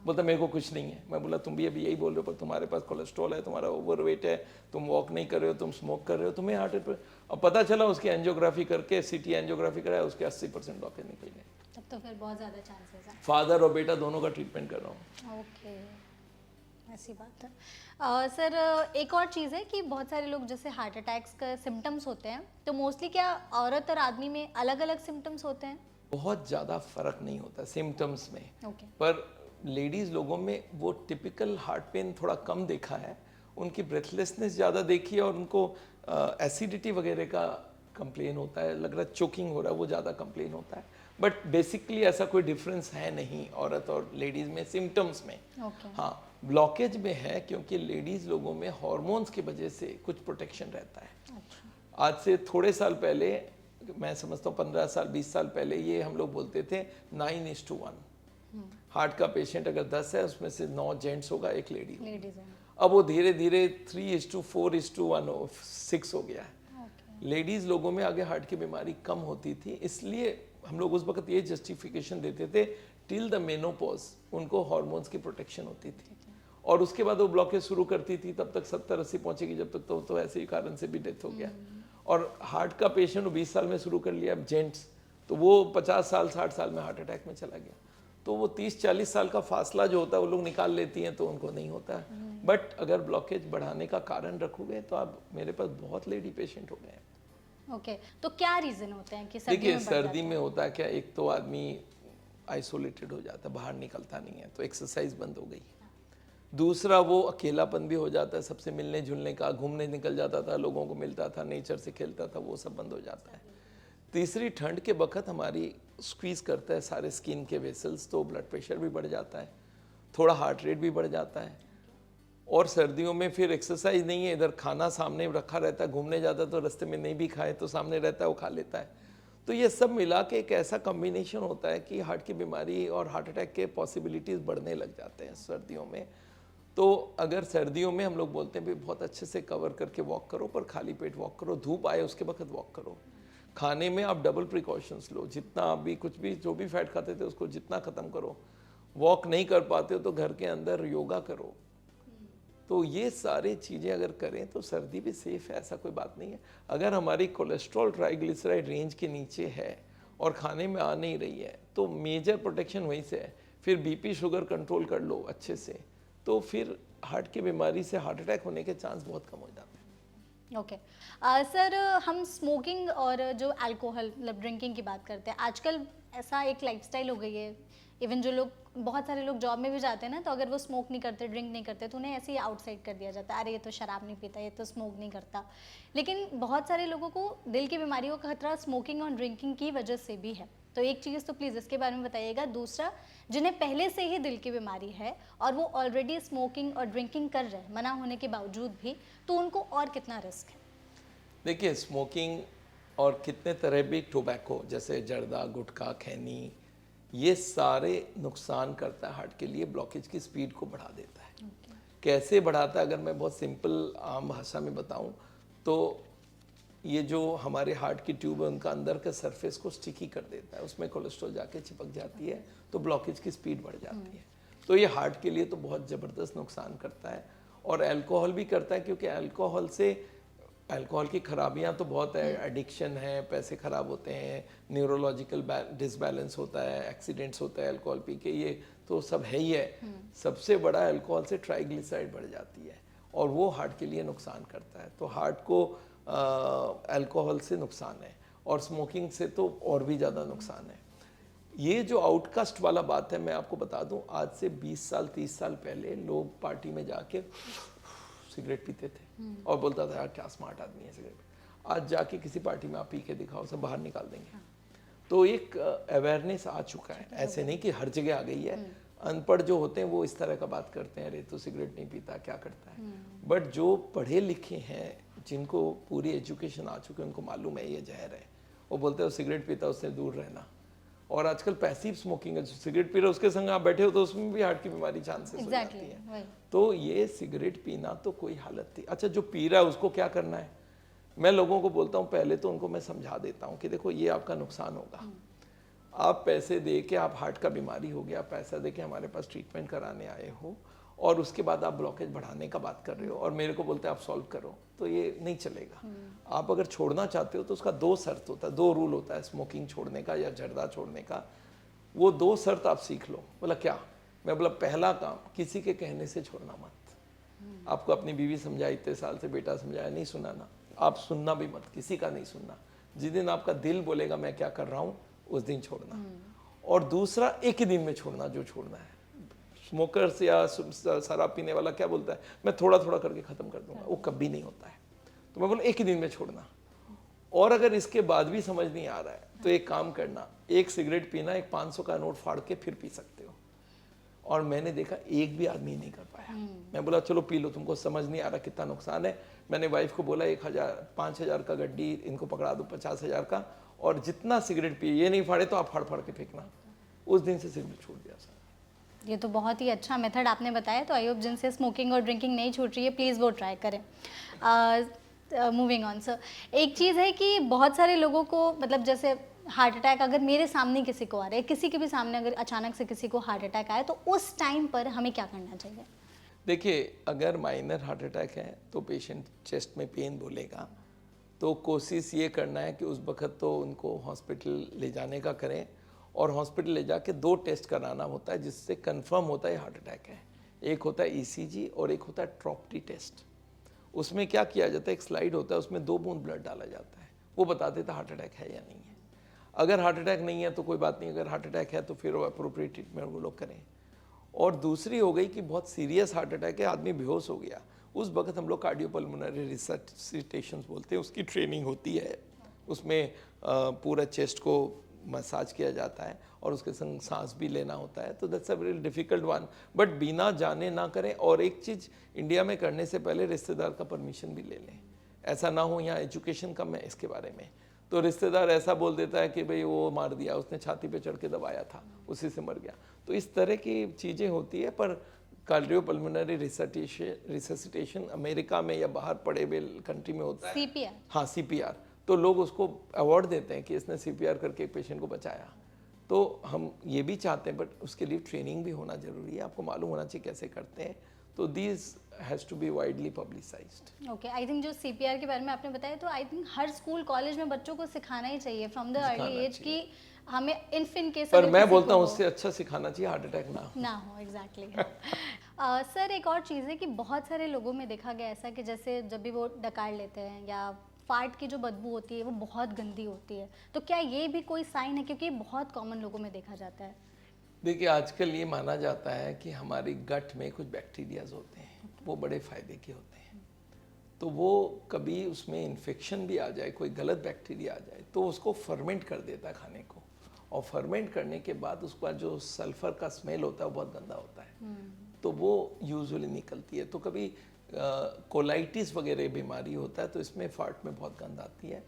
बोलता मेरे को कुछ नहीं है। मैं बोला तुम भी अभी यही बोल रहे हो, पर तुम्हारे पास कोलेस्ट्रॉल है, तुम्हारा ओवरवेट है, तुम वॉक नहीं कर रहे हो, तुम स्मोक कर रहे हो, तुम्हें हार्ट अटैक। अब पता चला उसकी एंजियोग्राफी करके, सीटी एंजियोग्राफी कराया, उसके 80% ब्लॉकेज निकल गए। तब तो फिर बहुत ज़्यादा चांसेस है। फादर और बेटा दोनों का ट्रीटमेंट कर रहा हूँ। ओके, ऐसी बात है। सर एक और चीज़ है कि बहुत सारे लोग जैसे हार्ट अटैक्स का सिम्टम्स होते हैं, तो मोस्टली क्या औरत और आदमी में अलग अलग सिम्टम्स होते हैं? बहुत ज़्यादा फर्क नहीं होता सिम्टम्स में। Okay. पर लेडीज़ लोगों में वो टिपिकल हार्ट पेन थोड़ा कम देखा है, उनकी ब्रेथलेसनेस ज़्यादा देखी है और उनको एसिडिटी वगैरह का कंप्लेन होता है, लग रहा है चोकिंग हो रहा है, वो ज़्यादा कंप्लेन होता है। बट बेसिकली ऐसा कोई डिफरेंस है नहीं औरत और लेडीज़ में सिम्टम्स में। हाँ ब्लॉकेज में है क्योंकि लेडीज़ लोगों में हार्मोन्स की वजह से कुछ प्रोटेक्शन रहता है। आज से थोड़े साल पहले, मैं समझता हूँ 15 साल 20 साल पहले, ये हम लोग बोलते थे 9:1। हार्ट का पेशेंट अगर 10 है उसमें से 9 जेंट्स होगा, 1 लेडी होगी। अब वो धीरे धीरे 3:4:1:6 हो गया है। लेडीज लोगों में आगे हार्ट की बीमारी कम होती थी, इसलिए हम लोग उस वक्त ये जस्टिफिकेशन देते थे टिल द मेनोपॉज उनको हार्मोन्स की प्रोटेक्शन होती थी और उसके बाद वो ब्लॉकेज शुरू करती थी, तब तक 70-80 पहुंचेगी, जब तक तो ऐसे ही कारण से भी डेथ हो गया। और हार्ट का पेशेंट 20 साल में शुरू कर लिया जेंट्स, तो वो 50 साल 60 साल में हार्ट अटैक में चला गया। तो वो 30-40 साल का फासला जो होता है वो लोग निकाल लेती हैं तो उनको नहीं होता है। बट अगर ब्लॉकेज बढ़ाने का कारण रखोगे तो आप, मेरे पास बहुत लेडी पेशेंट हो गए हैं। ओके, तो क्या रीजन होते हैं कि देखिए सर्दी में होता है क्या, एक तो आदमी आइसोलेटेड हो जाता है, बाहर निकलता नहीं है तो एक्सरसाइज बंद हो गई। दूसरा वो अकेलापन भी हो जाता है, सबसे मिलने जुलने का, घूमने निकल जाता था, लोगों को मिलता था, नेचर से खेलता था, वो सब बंद हो जाता है। तीसरी ठंड के वक्त हमारी स्क्वीज करता है सारे स्किन के वेसल्स, तो ब्लड प्रेशर भी बढ़ जाता है, थोड़ा हार्ट रेट भी बढ़ जाता है। और सर्दियों में फिर एक्सरसाइज नहीं है, इधर खाना सामने रखा रहता है, घूमने जाता तो रास्ते में नहीं भी खाए तो सामने रहता है वो खा लेता है। तो ये सब मिला के एक ऐसा कॉम्बिनेशन होता है कि हार्ट की बीमारी और हार्ट अटैक के पॉसिबिलिटीज़ बढ़ने लग जाते हैं सर्दियों में। तो अगर सर्दियों में हम लोग बोलते हैं भी बहुत अच्छे से कवर करके वॉक करो, पर खाली पेट वॉक करो, धूप आए उसके वक्त वॉक करो। खाने में आप डबल प्रिकॉशंस लो, जितना आप भी कुछ भी जो भी फैट खाते थे उसको जितना ख़त्म करो। वॉक नहीं कर पाते हो तो घर के अंदर योगा करो। तो ये सारी चीज़ें अगर करें तो सर्दी भी सेफ है, ऐसा कोई बात नहीं है। अगर हमारी कोलेस्ट्रॉल ट्राइग्लिसराइड रेंज के नीचे है और खाने में आ नहीं रही है तो मेजर प्रोटेक्शन वहीं से है। फिर बीपी शुगर कंट्रोल कर लो अच्छे से, तो फिर हार्ट की बीमारी से हार्ट अटैक होने के चांस बहुत कम हो जाते हैं। ओके सर, हम स्मोकिंग और जो अल्कोहल मतलब ड्रिंकिंग की बात करते हैं, आजकल ऐसा एक लाइफस्टाइल हो गई है, इवन जो लोग, बहुत सारे लोग जॉब में भी जाते हैं ना, तो अगर वो स्मोक नहीं करते, ड्रिंक नहीं करते, तो उन्हें ऐसे ही आउटसाइड कर दिया जाता है, अरे ये तो शराब नहीं पीता, ये तो स्मोक नहीं करता। लेकिन बहुत सारे लोगों को दिल की बीमारियों का खतरा स्मोकिंग और ड्रिंकिंग की वजह से भी है। तो एक चीज़ तो प्लीज़ इसके बारे में बताइएगा। दूसरा, जिन्हें पहले से ही दिल की बीमारी है और वो ऑलरेडी स्मोकिंग और ड्रिंकिंग कर रहे हैं मना होने के बावजूद भी, तो उनको और कितना रिस्क है? देखिए, स्मोकिंग और कितने तरह भी टोबैको जैसे जर्दा, गुटखा, खैनी, ये सारे नुकसान करता है हार्ट के लिए, ब्लॉकेज की स्पीड को बढ़ा देता है। कैसे बढ़ाता है, अगर मैं बहुत सिंपल आम भाषा में बताऊं तो ये जो हमारे हार्ट की ट्यूब है उनका अंदर का सरफेस को स्टिकी कर देता है, उसमें कोलेस्ट्रॉल जाके चिपक जाती है, तो ब्लॉकेज की स्पीड बढ़ जाती है। तो ये हार्ट के लिए तो बहुत ज़बरदस्त नुकसान करता है। और अल्कोहल भी करता है, क्योंकि अल्कोहल की खराबियां तो बहुत है, एडिक्शन है, पैसे खराब होते हैं, न्यूरोलॉजिकल डिसबैलेंस होता है, एक्सीडेंट्स होता है अल्कोहल पी के, ये तो सब है ही है। सबसे बड़ा अल्कोहल से ट्राइग्लिसराइड बढ़ जाती है और वो हार्ट के लिए नुकसान करता है। तो हार्ट को अल्कोहल से नुकसान है और स्मोकिंग से तो और भी ज़्यादा नुकसान है। ये जो आउटकास्ट वाला बात है, मैं आपको बता दूं, आज से 20 साल 30 साल पहले लोग पार्टी में जाके सिगरेट पीते थे और बोलता था यार क्या स्मार्ट आदमी है सिगरेट। आज जाके किसी पार्टी में आप पी के दिखाओ, सब बाहर निकाल देंगे। तो एक अवेयरनेस आ चुका है, ऐसे नहीं कि हर जगह आ गई है। अनपढ़ जो होते हैं वो इस तरह का बात करते हैं, अरे तो सिगरेट नहीं पीता, क्या करता है। बट जो पढ़े लिखे हैं, जिनको पूरी एजुकेशन आ चुकी है, उनको मालूम है ये जहर है। वो बोलते हैं सिगरेट पीता उससे दूर रहना। और आजकल पैसिव स्मोकिंग है, जो सिगरेट पी रहे उसके संग आप बैठे हो तो उसमें भी हार्ट की बीमारी चांसेस हो जाती है। तो ये सिगरेट पीना तो कोई हालत थी। अच्छा, जो पी रहा है उसको क्या करना है, मैं लोगों को बोलता हूँ, पहले तो उनको मैं समझा देता हूँ कि देखो ये आपका नुकसान होगा। आप पैसे दे के, आप हार्ट का बीमारी हो गया, पैसा दे के हमारे पास ट्रीटमेंट कराने आए हो और उसके बाद आप ब्लॉकेज बढ़ाने का बात कर रहे हो और मेरे को बोलते हैं आप सॉल्व करो, तो ये नहीं चलेगा। आप अगर छोड़ना चाहते हो तो उसका 2 शर्त होता है, 2 रूल होता है स्मोकिंग छोड़ने का या जर्दा छोड़ने का। वो 2 शर्त आप सीख लो। बोला क्या? मैं बोला पहला काम, किसी के कहने से छोड़ना मत। आपको अपनी बीवी समझाई, इतने साल से बेटा समझाया, नहीं सुना ना, आप सुनना भी मत, किसी का नहीं सुनना। जिस दिन आपका दिल बोलेगा मैं क्या कर रहा हूँ, उस दिन छोड़ना। और दूसरा, एक ही दिन में छोड़ना जो छोड़ना है। स्मोकर्स या शराब पीने वाला क्या बोलता है, मैं थोड़ा थोड़ा करके ख़त्म कर दूंगा, वो कभी नहीं होता है। तो मैं बोला एक ही दिन में छोड़ना। और अगर इसके बाद भी समझ नहीं आ रहा है तो एक काम करना, एक सिगरेट पीना, एक 500 का नोट फाड़ के फिर पी सकते हो। और मैंने देखा एक भी आदमी नहीं कर पाया। मैं बोला चलो पी लो, तुमको समझ नहीं आ रहा कितना नुकसान है। मैंने वाइफ को बोला 5,000 का गड्डी इनको पकड़ा दो, 50,000 का, और जितना सिगरेट पिए, ये नहीं फाड़े तो आप फाड़ फाड़ के फेंकना। उस दिन से सिगरेट छोड़ दिया सर। ये तो बहुत ही अच्छा मेथड आपने बताया। तो आई होप जिनसे स्मोकिंग और ड्रिंकिंग नहीं छूट रही है, प्लीज़ वो ट्राई करें। मूविंग ऑन सर, एक चीज़ है कि बहुत सारे लोगों को, मतलब जैसे हार्ट अटैक अगर मेरे सामने किसी को आ रहा है, किसी के भी सामने अगर अचानक से किसी को हार्ट अटैक आए, तो उस टाइम पर हमें क्या करना चाहिए? देखिए, अगर माइनर हार्ट अटैक है तो पेशेंट चेस्ट में पेन बोलेगा, तो कोशिश ये करना है कि उस वक्त तो उनको हॉस्पिटल ले जाने का करें। और हॉस्पिटल ले जाके 2 टेस्ट कराना होता है जिससे कंफर्म होता है हार्ट अटैक है। एक होता है ईसीजी और एक होता है ट्रॉप्टी टेस्ट। उसमें क्या किया जाता है, एक स्लाइड होता है, उसमें 2 बूंद ब्लड डाला जाता है, वो बता देता है हार्ट अटैक है या नहीं है। अगर हार्ट अटैक नहीं है तो कोई बात नहीं, अगर हार्ट अटैक है तो फिर वो अप्रोप्रिएट ट्रीटमेंट वो लोग करें। और दूसरी हो गई कि बहुत सीरियस हार्ट अटैक है, आदमी बेहोश हो गया, उस वक्त हम लोग कार्डियोपल्मोनरी रिससिटेशन बोलते हैं, उसकी ट्रेनिंग होती है। उसमें पूरा चेस्ट को मसाज किया जाता है और उसके संग सांस भी लेना होता है। तो that's a very difficult one, but बिना जाने ना करें। और एक चीज़, इंडिया में करने से पहले रिश्तेदार का परमिशन भी ले लें। ऐसा ना हो, यहाँ एजुकेशन कम है इसके बारे में, तो रिश्तेदार ऐसा बोल देता है कि भाई वो मार दिया, उसने छाती पे चढ़ के दबाया था, उसी से मर गया। तो इस तरह की चीज़ें होती है। पर कार्डियोपल्मोनरी रिससिटेशन अमेरिका में या बाहर पड़े हुए कंट्री में होता है, CPR। हाँ, CPR। तो लोग उसको अवार्ड देते हैं कि इसने CPR करके एक पेशेंट को बचाया। तो हम ये भी चाहते हैं, बट उसके लिए ट्रेनिंग भी होना जरूरी है, आपको मालूम होना चाहिए कैसे करते हैं। तो these has to be widely publicised. Okay, I think जो CPR के बारे में आपने बताया, तो आई थिंक हर स्कूल कॉलेज में बच्चों को सिखाना ही चाहिए फ्रॉम द अर्ली एज कि हमें इन केस पर मैं बोलता हूँ उससे अच्छा सिखाना चाहिए हार्ट अटैक ना हो। एग्जैक्टली। सर, एक और चीज़ है कि बहुत सारे लोगों में देखा गया ऐसा कि जैसे जब भी वो डकार लेते हैं या फार्ट की जो बदबू होती है वो बहुत गंदी होती है, तो क्या ये भी कोई साइन है? क्योंकि ये बहुत कॉमन लोगों में देखा जाता है। देखिए, आजकल ये माना जाता है कि हमारी गट में कुछ बैक्टीरियाज होते हैं, वो बड़े फायदे के होते हैं। तो वो कभी उसमें इन्फेक्शन भी आ जाए, कोई गलत बैक्टीरिया आ जाए, तो उसको फर्मेंट कर देता है खाने को, और फर्मेंट करने के बाद उसका जो सल्फर का स्मेल होता है वो बहुत गंदा होता है, तो वो यूजुअली निकलती है। तो कभी कोलाइटिस वगैरह बीमारी होता है तो इसमें फार्ट में बहुत गंद आती है।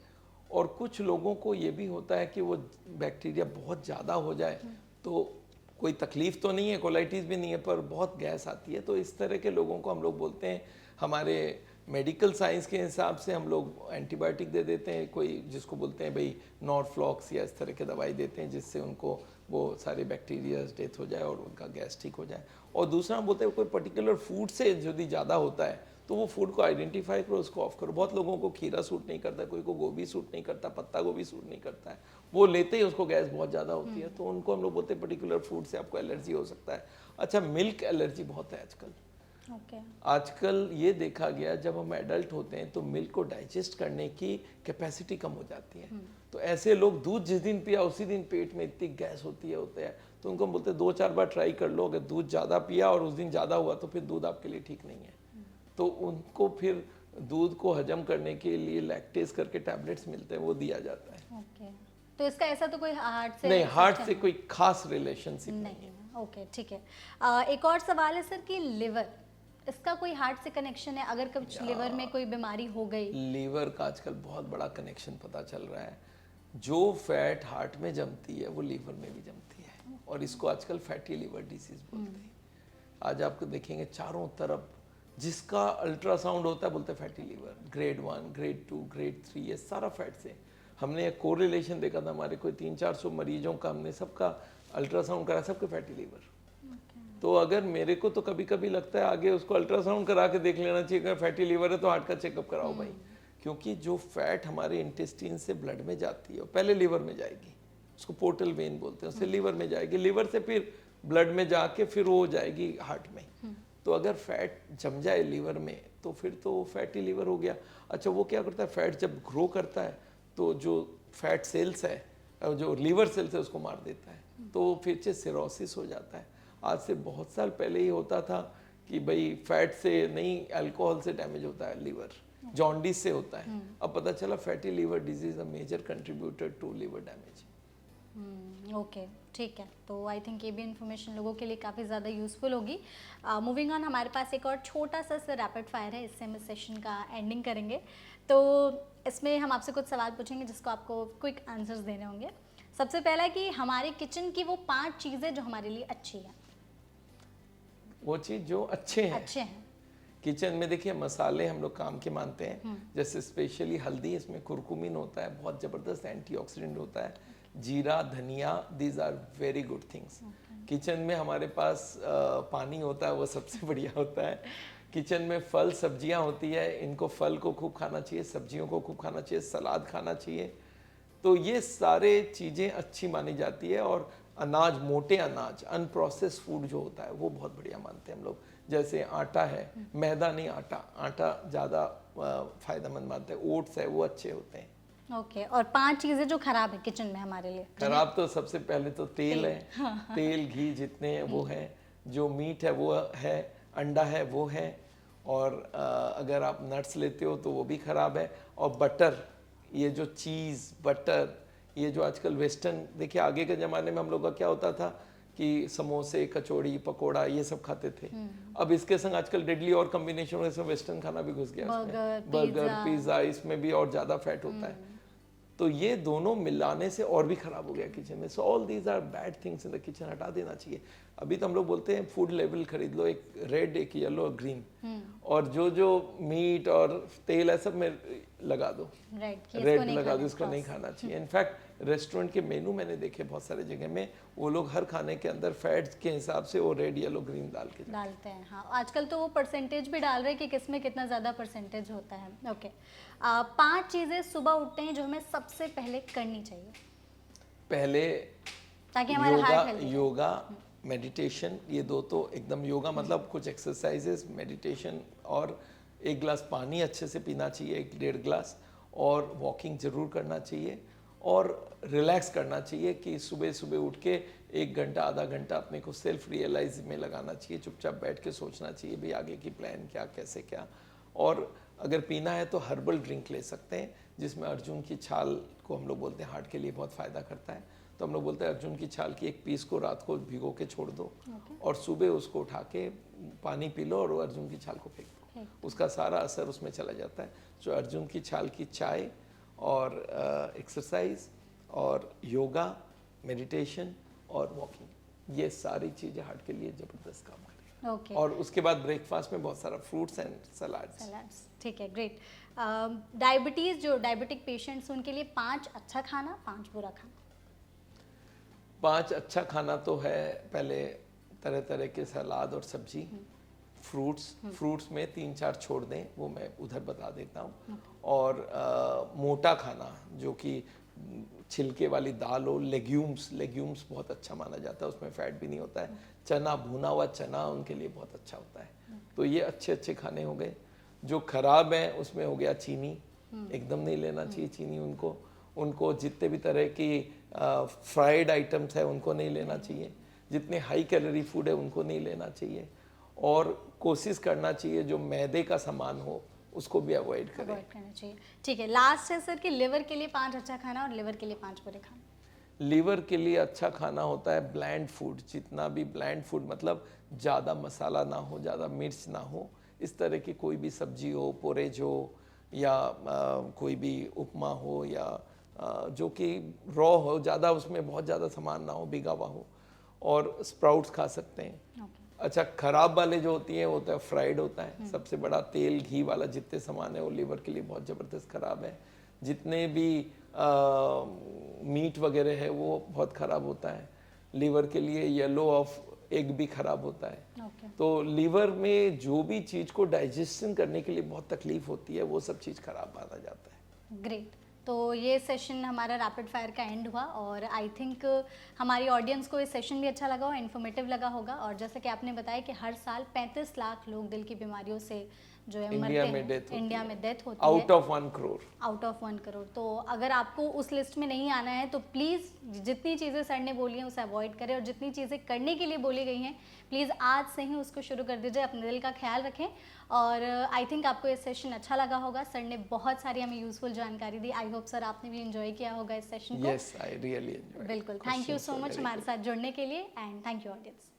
और कुछ लोगों को ये भी होता है कि वो बैक्टीरिया बहुत ज़्यादा हो जाए तो कोई तकलीफ तो नहीं है, कोलाइटिस भी नहीं है, पर बहुत गैस आती है। तो इस तरह के लोगों को हम लोग बोलते हैं, हमारे मेडिकल साइंस के हिसाब से हम लोग एंटीबायोटिक दे देते हैं, कोई जिसको बोलते हैं भाई नॉर्फ्लॉक्स या इस तरह के दवाई देते हैं जिससे उनको वो सारे बैक्टीरियाज डेथ हो जाए और उनका गैस ठीक हो जाए। और दूसरा हम बोलते हैं कोई पर्टिकुलर फूड से यदि ज़्यादा होता है तो वो फूड को आइडेंटिफाई करो, उसको ऑफ करो। बहुत लोगों को खीरा सूट नहीं करता, कोई को गोभी सूट नहीं करता, पत्ता गोभी सूट नहीं करता है, वो लेते ही उसको गैस बहुत ज़्यादा होती है, तो उनको हम लोग बोलते हैं पर्टिकुलर फूड से आपको एलर्जी हो सकता है। अच्छा, मिल्क एलर्जी बहुत है आजकल। आजकल ये देखा गया जब हम एडल्ट होते हैं तो मिल्क को डाइजेस्ट करने की कैपेसिटी कम हो जाती है, तो ऐसे लोग दूध जिस दिन पिया उसी दिन पेट में इतनी गैस होती है, तो उनको बोलते हैं 2-4 बार ट्राई कर लो, अगर दूध ज़्यादा पिया और उस दिन ज़्यादा हुआ तो फिर दूध आपके लिए ठीक नहीं है। तो उनको फिर दूध को हजम करने के लिए लैक्टेज करके टैबलेट्स मिलते हैं, वो दिया जाता है। ओके, तो इसका ऐसा तो कोई हार्ट से नहीं, हार्ट से कोई खास रिलेशनशिप नहीं है। ओके, ठीक है। एक और सवाल है सर कि लिवर, इसका कोई हार्ट से कनेक्शन है? अगर कुछ लिवर में कोई बीमारी हो गई? लीवर का आजकल बहुत बड़ा कनेक्शन पता चल रहा है। जो फैट हार्ट में जमती है वो लीवर में भी जमती है, और इसको आजकल फैटी लीवर डिसीज बोलते हैं। आज आपको देखेंगे चारों तरफ जिसका अल्ट्रासाउंड होता है बोलते हैं fatty liver, grade 1, grade 2, grade 3, ये सारा फैट से। हमने एक कोरिलेशन देखा था, हमारे कोई 300-400 मरीजों का हमने सबका अल्ट्रासाउंड करा, सबके फैटी लीवर। तो अगर मेरे को तो कभी कभी लगता है आगे उसको अल्ट्रासाउंड करा के देख लेना चाहिए, अगर फैटी लीवर है तो हार्ट का चेकअप कराओ भाई, क्योंकि जो फैट हमारे इंटेस्टाइन से ब्लड में जाती है पहले लीवर में जाएगी, उसको पोर्टल वेन बोलते हैं, उससे लीवर में जाएगी, लीवर से फिर ब्लड में जाके फिर वो हो जाएगी हार्ट में। तो अगर फैट जम जाए लीवर में तो फिर तो फैटी लीवर हो गया। अच्छा, वो क्या करता है, फैट जब ग्रो करता है तो जो फैट सेल्स है, जो लीवर सेल्स है, उसको मार देता है, तो फिर से सिरोसिस हो जाता है। आज से बहुत साल पहले ही होता था कि भाई फैट से नहीं, अल्कोहल से डैमेज होता है लीवर, जॉन्डिस से होता है। अब पता चला fatty liver disease a major contributor to liver damage. Okay, ठीक है। तो आई थिंक ये भी इन्फॉर्मेशन लोगों के लिए काफ़ी ज़्यादा यूज़फुल होगी। मूविंग ऑन, हमारे पास एक और छोटा सा रैपिड फायर है, इससे हम इस सेशन का एंडिंग करेंगे। तो इसमें हम आपसे कुछ सवाल पूछेंगे जिसको आपको क्विक आंसर्स देने होंगे। सबसे पहला कि हमारे किचन की वो 5 चीज़ें जो हमारे लिए अच्छी हैं। वो चीज़ जो अच्छे हैं किचन में, देखिए मसाले हम लोग काम के मानते हैं, जैसे स्पेशली हल्दी, इसमें कुरकुमिन होता है, बहुत ज़बरदस्त एंटीऑक्सीडेंट होता है। जीरा, धनिया, these are very good things. Kitchen में हमारे पास पानी होता है, वो सबसे बढ़िया होता है। किचन में फल सब्जियां होती है, इनको फल को खूब खाना चाहिए, सब्जियों को खूब खाना चाहिए, सलाद खाना चाहिए। तो ये सारे चीज़ें अच्छी मानी जाती है। और अनाज, मोटे अनाज, अनप्रोसेस्ड फूड जो होता है वो बहुत बढ़िया मानते हैं हम लोग। जैसे आटा है, मैदा नहीं, आटा ज़्यादा फायदेमंद मानते हैं। ओट्स है, वो अच्छे होते हैं। ओके, और 5 चीज़ें जो खराब है किचन में हमारे लिए? खराब तो सबसे पहले तो तेल है, तेल घी जितने हैं वो है, जो मीट है वो है, अंडा है वो है, और अगर आप नट्स लेते हो तो वो भी खराब है। और बटर, ये जो चीज़, बटर, ये जो आजकल वेस्टर्न, देखिए आगे के ज़माने में हम लोग का क्या होता था कि समोसे, कचौड़ी, पकोड़ा ये सब खाते थे। अब इसके संग आजकल डेडली और कॉम्बिनेशन में वेस्टर्न खाना भी घुस गया, बर्गर, पिज़्ज़ा, इसमें भी और ज़्यादा फैट होता है। तो ये दोनों मिलाने से और भी खराब हो गया किचन में। So all these are bad things in the kitchen, हटा देना चाहिए। अभी तो हम लोग बोलते हैं फूड लेवल खरीद लो, एक रेड, एक येलो, ग्रीन, और जो मीट और तेल है सब में लगा दो, राइट, रेड लगा दो, इसको नहीं खाना चाहिए। इनफैक्ट रेस्टोरेंट के मेनू मैंने देखे बहुत सारे जगह में, वो लोग हर खाने के अंदर फैट्स के हिसाब से वो रेड येलो ग्रीन डाल के डालते हैं। हाँ, आजकल तो वो परसेंटेज भी डाल रहे हैं कि किसमें कितना ज़्यादा परसेंटेज होता है। ओके, 5 चीज़ें सुबह उठते हैं जो हमें सबसे पहले करनी चाहिए पहले ताकि हमारा हार्ट हेल्दी योगा मेडिटेशन, ये दो तो एकदम, योगा मतलब कुछ एक्सरसाइजेस, मेडिटेशन, और 1 गिलास पानी अच्छे से पीना चाहिए, 1-1.5 गिलास, और वॉकिंग जरूर करना चाहिए, और रिलैक्स करना चाहिए कि सुबह सुबह उठ के 1 घंटा आधा घंटा अपने को सेल्फ रियलाइज में लगाना चाहिए, चुपचाप बैठ के सोचना चाहिए भाई आगे की प्लान क्या, कैसे क्या। और अगर पीना है तो हर्बल ड्रिंक ले सकते हैं, जिसमें अर्जुन की छाल को हम लोग बोलते हैं हार्ट के लिए बहुत फ़ायदा करता है, तो हम लोग बोलते हैं अर्जुन की छाल की 1 पीस को रात को भिगो के छोड़ दो, और सुबह उसको उठा के पानी पी लो और वो अर्जुन की छाल को फेंक दो, उसका सारा असर उसमें चला जाता है। जो अर्जुन की छाल की चाय और एक्सरसाइज और योगा, मेडिटेशन और वॉकिंग, ये सारी चीज़ें हार्ट के लिए ज़बरदस्त काम करें। ओके, और उसके बाद ब्रेकफास्ट में बहुत सारा फ्रूट्स एंड सलाड्स। ठीक है, ग्रेट। डायबिटीज़, जो डायबिटिक पेशेंट्स उनके लिए 5 अच्छा खाना, 5 बुरा खाना। 5 अच्छा खाना तो है, पहले तरह तरह के सलाद और सब्जी, फ्रूट्स में 3-4 छोड़ दें, वो मैं उधर बता देता हूँ। और मोटा खाना जो कि छिलके वाली दाल हो, लेग्यूम्स बहुत अच्छा माना जाता है, उसमें फैट भी नहीं होता है। चना, भुना हुआ चना उनके लिए बहुत अच्छा होता है। तो ये अच्छे खाने हो गए। जो खराब है उसमें हो गया चीनी, एकदम नहीं लेना चाहिए चीनी। उनको जितने भी तरह की फ्राइड आइटम्स है उनको नहीं लेना चाहिए, जितने हाई कैलोरी फूड है उनको नहीं लेना चाहिए, और कोशिश करना चाहिए जो मैदे का सामान हो उसको भी अवॉइड करें। अवॉइड करना चाहिए, ठीक है। लास्ट है सर कि लिवर के लिए 5 अच्छा खाना और लिवर के लिए 5 बुरे खाना। लीवर के लिए अच्छा खाना होता है ब्लैंड फूड, जितना भी ब्लैंड फूड मतलब ज़्यादा मसाला ना हो, ज़्यादा मिर्च ना हो, इस तरह की कोई भी सब्जी हो, पोरेज हो, या कोई भी उपमा हो, या जो कि रॉ हो, ज़्यादा उसमें बहुत ज़्यादा सामान ना हो, भिगा हुआ हो, और स्प्राउट्स खा सकते हैं। अच्छा, खराब वाले जो होती हैं वो तो फ्राइड होता है, सबसे बड़ा तेल घी वाला जितने सामान है वो लीवर के लिए बहुत ज़बरदस्त खराब है। जितने भी मीट वगैरह है वो बहुत ख़राब होता है लीवर के लिए। येलो ऑफ एग भी ख़राब होता है। तो लीवर में जो भी चीज़ को डाइजेशन करने के लिए बहुत तकलीफ होती है वो सब चीज़ खराब माना जाता है। ग्रेट, तो ये सेशन हमारा रैपिड फायर का एंड हुआ, और आई थिंक हमारी ऑडियंस को ये सेशन भी अच्छा लगा और इन्फॉर्मेटिव लगा होगा। और जैसे कि आपने बताया कि हर साल 35 लाख लोग दिल की बीमारियों से जो है मरते हैं, इंडिया में डेथ होती है out of 1 crore. Out of 1 crore. तो अगर आपको उस लिस्ट में नहीं आना है तो प्लीज़ जितनी चीज़ें सर ने बोली हैं उसे अवॉइड करें, और जितनी चीज़ें करने के लिए बोली गई हैं प्लीज़ आज से ही उसको शुरू कर दीजिए। अपने दिल का ख्याल रखें, और आई थिंक आपको ये सेशन अच्छा लगा होगा। सर ने बहुत सारी हमें यूजफुल जानकारी दी। आई होप सर आपने भी एंजॉय किया होगा इस सेशन को। Yes, I really enjoyed. बिल्कुल, थैंक यू सो मच हमारे साथ जुड़ने के लिए, एंड थैंक यू ऑडियंस।